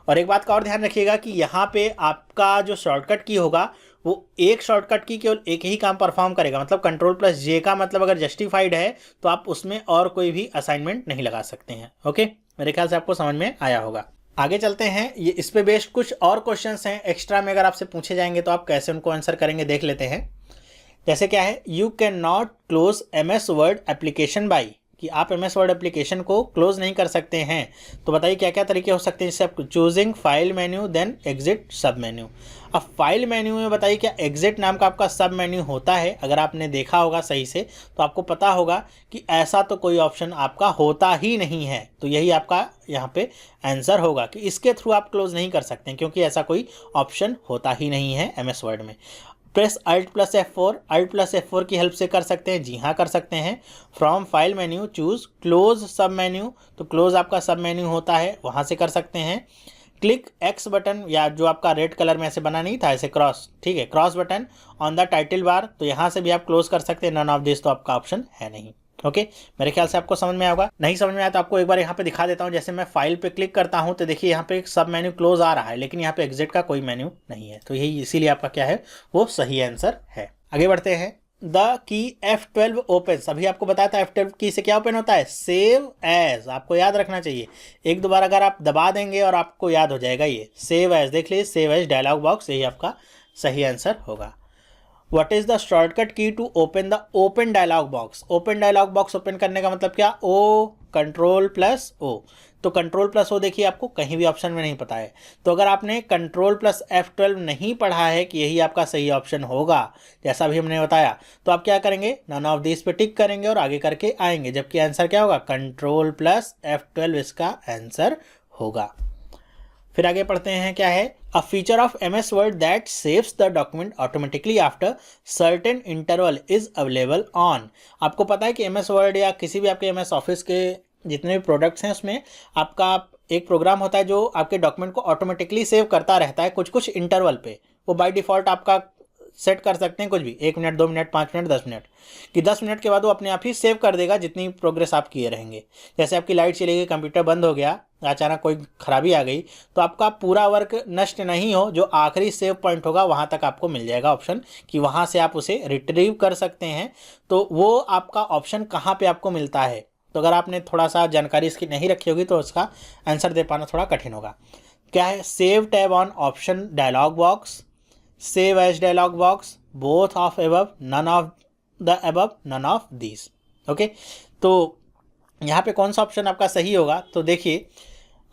और एक बात का और ध्यान रखिएगा कि यहाँ पे आपका जो शॉर्टकट की होगा वो एक शॉर्टकट की केवल एक ही काम परफॉर्म करेगा। मतलब Ctrl+J का मतलब अगर जस्टिफाइड है तो आप उसमें और कोई भी असाइनमेंट नहीं लगा सकते हैं। ओके, मेरे ख्याल से आपको समझ में आया होगा। आगे चलते हैं, ये इस पे बेस्ड कुछ और क्वेश्चंस हैं एक्स्ट्रा में, अगर आपसे पूछे जाएंगे तो आप कैसे उनको आंसर करेंगे देख लेते हैं। जैसे क्या है, you can not close MS word application by, कि आप MS वर्ड एप्लीकेशन को क्लोज नहीं कर सकते हैं, तो बताइए क्या क्या तरीके हो सकते हैं जिससे आप choosing file menu then exit sub menu. अब फाइल मेन्यू में बताइए क्या एग्जिट नाम का आपका सब मेन्यू होता है? अगर आपने देखा होगा सही से तो आपको पता होगा कि ऐसा तो कोई ऑप्शन आपका होता ही नहीं है। तो यही आपका यहाँ पे आंसर होगा कि इसके थ्रू आप क्लोज नहीं कर सकते हैं, क्योंकि ऐसा कोई ऑप्शन होता ही नहीं है MS वर्ड में। प्रेस Alt+F4 की हेल्प से कर सकते हैं, जी हाँ कर सकते हैं। From file menu choose close सब मेन्यू, तो क्लोज आपका सब मेन्यू होता है, वहाँ से कर सकते हैं। क्लिक X बटन, या जो आपका रेड कलर में ऐसे बना नहीं था ऐसे क्रॉस, ठीक है, cross button on the title bar, तो यहाँ से भी आप क्लोज कर सकते हैं। नन ऑफ दिस तो आपका ऑप्शन है नहीं। ओके, मेरे ख्याल से आपको समझ में आएगा। नहीं समझ में आया तो आपको एक बार यहाँ पे दिखा देता हूँ। जैसे मैं फाइल पे क्लिक करता हूँ तो देखिए यहाँ पे एक सब मेन्यू क्लोज आ रहा है, लेकिन यहाँ पे एग्जिट का कोई मेन्यू नहीं है, तो यही इसीलिए आपका क्या है वो सही आंसर है। आगे बढ़ते हैं। द की F12 ओपन, अभी आपको बताया था F12 की से क्या ओपन होता है, सेव एज। आपको याद रखना चाहिए, एक दो बार अगर आप दबा देंगे और आपको याद हो जाएगा ये सेव एज। देख लीजिए सेव एज डायलॉग बॉक्स, यही आपका सही आंसर होगा। What is the shortcut key to open the open dialog box. Open dialog box open करने का मतलब क्या, O Ctrl+O। तो Ctrl+O देखिए आपको कहीं भी ऑप्शन में नहीं पता है, तो अगर आपने Ctrl+F12 नहीं पढ़ा है कि यही आपका सही ऑप्शन होगा जैसा भी हमने बताया, तो आप क्या करेंगे, नन ऑफ दिस पे टिक करेंगे और आगे करके आएंगे, जबकि आंसर क्या होगा, Ctrl+F12 इसका आंसर होगा। फिर आगे पढ़ते हैं क्या है, a feature of MS word that saves the document automatically after certain interval is available on. आपको पता है कि MS वर्ड या किसी भी आपके MS ऑफिस के जितने भी प्रोडक्ट्स हैं उसमें आपका एक प्रोग्राम होता है जो आपके डॉक्यूमेंट को ऑटोमेटिकली सेव करता रहता है कुछ कुछ इंटरवल पे। वो बाय डिफ़ॉल्ट आपका सेट कर सकते हैं कुछ भी, 1 मिनट 2 मिनट 5 मिनट 10 मिनट, कि 10 मिनट के बाद वो अपने आप ही सेव कर देगा जितनी प्रोग्रेस आप किए रहेंगे। जैसे आपकी लाइट चली गई, कंप्यूटर बंद हो गया, अचानक कोई खराबी आ गई, तो आपका पूरा वर्क नष्ट नहीं हो, जो आखिरी सेव पॉइंट होगा वहाँ तक आपको मिल जाएगा ऑप्शन कि वहाँ से आप उसे रिट्रीव कर सकते हैं। तो वो आपका ऑप्शन कहाँ पर आपको मिलता है, तो अगर आपने थोड़ा सा जानकारी इसकी नहीं रखी होगी तो उसका आंसर दे पाना थोड़ा कठिन होगा। क्या है, save tab on option dialog box, save as dialog box, both of above, none of the above, none of these. Okay, तो यहाँ पे कौन सा ऑप्शन आपका सही होगा, तो देखिए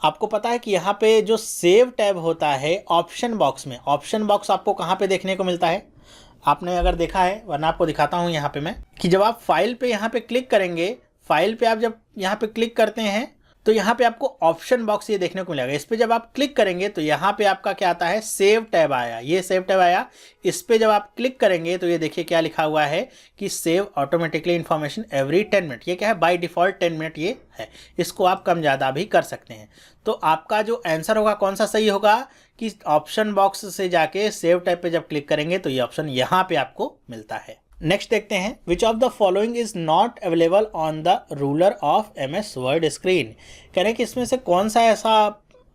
आपको पता है कि यहाँ पे जो सेव टैब होता है ऑप्शन बॉक्स में, ऑप्शन बॉक्स आपको कहाँ पे देखने को मिलता है, आपने अगर देखा है, वरना आपको दिखाता हूँ यहाँ पे मैं, कि जब आप फाइल पे यहाँ पे क्लिक करेंगे, फाइल पे आप जब यहाँ पे क्लिक करते हैं तो यहाँ पे आपको ऑप्शन बॉक्स ये देखने को मिलेगा। इस पे जब आप क्लिक करेंगे तो यहाँ पे आपका क्या आता है, सेव टैब आया, ये सेव टैब आया। इस पे जब आप क्लिक करेंगे तो ये देखिए क्या लिखा हुआ है कि save automatically information every 10 minute. ये क्या है, बाय डिफ़ॉल्ट 10 मिनट ये है, इसको आप कम ज़्यादा भी कर सकते हैं। तो आपका जो आंसर होगा कौन सा सही होगा, कि ऑप्शन बॉक्स से जाके सेव टैब पे जब क्लिक करेंगे तो ये ऑप्शन यहाँ पे आपको मिलता है। नेक्स्ट देखते हैं, which of the following is not available on the ruler of MS word screen. कह रहे हैं कि इसमें से कौन सा ऐसा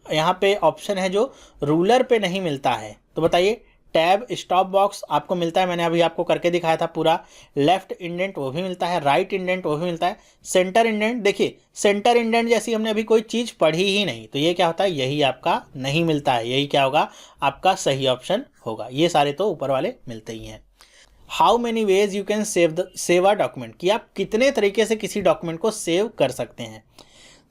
यहाँ पे ऑप्शन है जो रूलर पे नहीं मिलता है, तो बताइए। टैब स्टॉप बॉक्स आपको मिलता है, मैंने अभी आपको करके दिखाया था पूरा। लेफ्ट इंडेंट वो भी मिलता है, राइट इंडेंट वो भी मिलता है। सेंटर इंडेंट, देखिए सेंटर इंडेंट जैसी हमने अभी कोई चीज़ पढ़ी ही नहीं, तो ये क्या होता है, यही आपका नहीं मिलता है, यही क्या होगा आपका सही ऑप्शन होगा। ये सारे तो ऊपर वाले मिलते ही हैं। How many ways you can save a document, कि आप कितने तरीके से किसी डॉक्यूमेंट को सेव कर सकते हैं।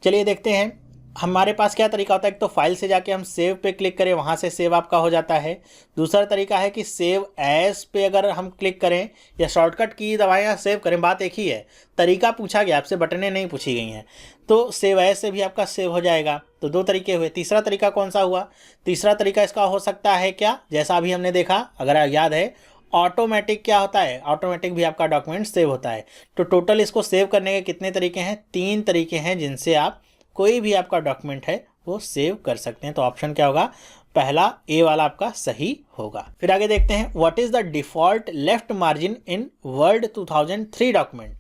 चलिए देखते हैं, हमारे पास क्या तरीका होता है, एक तो फाइल से जाके हम सेव पे क्लिक करें, वहाँ से सेव आपका हो जाता है। दूसरा तरीका है कि सेव एज पे अगर हम क्लिक करें या शॉर्टकट की दबाएं सेव करें, बात एक ही है, तरीका पूछा गया आपसे, बटनें नहीं पूछी गई हैं। तो सेव एज से भी आपका सेव हो जाएगा, तो 2 तरीके हुए। तीसरा तरीका कौन सा हुआ, तीसरा तरीका इसका हो सकता है क्या, जैसा अभी हमने देखा, अगर याद है ऑटोमेटिक क्या होता है, ऑटोमेटिक भी आपका डॉक्यूमेंट सेव होता है। तो टोटल इसको सेव करने के कितने तरीके हैं, 3 तरीके हैं जिनसे आप कोई भी आपका डॉक्यूमेंट है वो सेव कर सकते हैं। तो ऑप्शन क्या होगा, पहला ए वाला आपका सही होगा। फिर आगे देखते हैं, what is the default left margin in word 2003 document,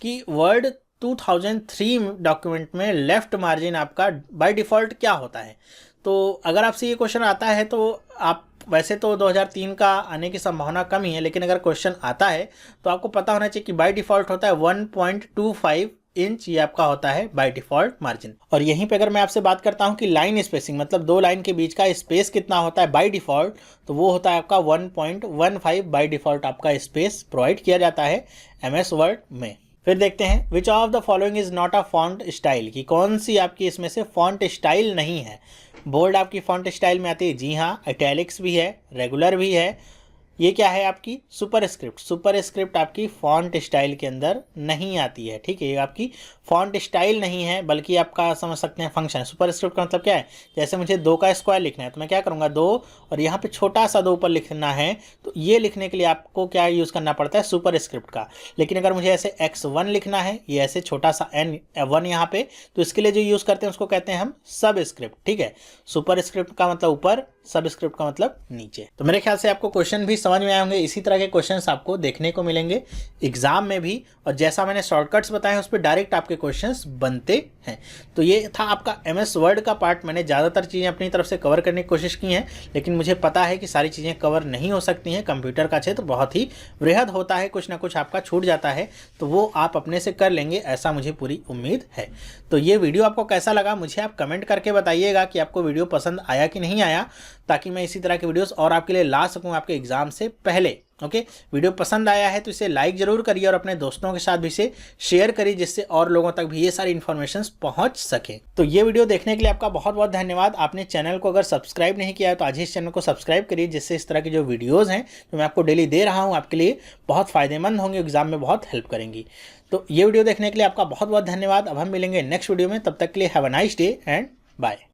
कि वर्ड 2003 डॉक्यूमेंट में लेफ्ट मार्जिन आपका बाय डिफ़ॉल्ट क्या होता है। तो अगर आपसे ये क्वेश्चन आता है तो आप, वैसे तो 2003 का आने की संभावना कम ही है, लेकिन अगर क्वेश्चन आता है तो आपको पता होना चाहिए कि बाय डिफ़ॉल्ट होता है 1.25 इंच, ये आपका होता है बाय डिफ़ॉल्ट मार्जिन। और यहीं पे अगर मैं आपसे बात करता हूं कि लाइन स्पेसिंग, मतलब 2 लाइन के बीच का स्पेस कितना होता है बाय डिफ़ॉल्ट, तो वो होता है आपका 1.15 बाय डिफ़ॉल्ट आपका स्पेस प्रोवाइड किया जाता है MS वर्ड में। फिर देखते हैं which of the following is not a font style, कि कौन सी आपकी इसमें से फॉन्ट स्टाइल नहीं है। बोल्ड आपकी फॉन्ट स्टाइल में आती है, जी हाँ। इटैलिक्स भी है, रेगुलर भी है। ये क्या है आपकी सुपर स्क्रिप्ट। सुपर स्क्रिप्ट आपकी फॉन्ट स्टाइल के अंदर नहीं आती है, ठीक है। ये आपकी फॉन्ट स्टाइल नहीं है, बल्कि आपका समझ सकते हैं फंक्शन। सुपर स्क्रिप्ट का मतलब क्या है, जैसे मुझे 2 का स्क्वायर लिखना है तो मैं क्या करूँगा 2 और यहाँ पे छोटा सा 2 ऊपर लिखना है, तो ये लिखने के लिए आपको क्या यूज़ करना पड़ता है, सुपर स्क्रिप्ट का। लेकिन अगर मुझे ऐसे x1 लिखना है, ये ऐसे छोटा सा n1 यहाँ पे, तो इसके लिए जो यूज़ करते हैं उसको कहते हैं हम सब स्क्रिप्ट, ठीक है। सुपर स्क्रिप्ट का मतलब ऊपर, सब स्क्रिप्ट का मतलब नीचे। तो मेरे ख्याल से आपको क्वेश्चन भी समझ में आए होंगे। इसी तरह के क्वेश्चंस आपको देखने को मिलेंगे एग्जाम में भी, और जैसा मैंने शॉर्टकट्स बताए उस पर डायरेक्ट आपके क्वेश्चंस बनते हैं। तो ये था आपका MS वर्ड का पार्ट। मैंने ज़्यादातर चीज़ें अपनी तरफ से कवर करने की कोशिश की हैं, लेकिन मुझे पता है कि सारी चीज़ें कवर नहीं हो सकती हैं। कंप्यूटर का क्षेत्र बहुत ही वृहद होता है, कुछ ना कुछ आपका छूट जाता है, तो वो आप अपने से कर लेंगे, ऐसा मुझे पूरी उम्मीद है। तो ये वीडियो आपको कैसा लगा मुझे आप कमेंट करके बताइएगा कि आपको वीडियो पसंद आया कि नहीं आया, ताकि मैं इसी तरह के वीडियोस और आपके लिए ला सकूं आपके एग्जाम से पहले। ओके, वीडियो पसंद आया है तो इसे लाइक जरूर करिए और अपने दोस्तों के साथ भी इसे शेयर करिए, जिससे और लोगों तक भी ये सारी इन्फॉर्मेशन पहुंच सके। तो ये वीडियो देखने के लिए आपका बहुत बहुत धन्यवाद। आपने चैनल को अगर सब्सक्राइब नहीं किया है तो आज ही इस चैनल को सब्सक्राइब करिए, जिससे इस तरह की जो वीडियोज़ हैं जो मैं आपको डेली दे रहा हूँ आपके लिए बहुत फ़ायदेमंद होंगे, एग्जाम में बहुत हेल्प करेंगी। तो ये वीडियो देखने के लिए आपका बहुत बहुत धन्यवाद। अब हम मिलेंगे नेक्स्ट वीडियो में, तब तक के लिए have a nice day and bye.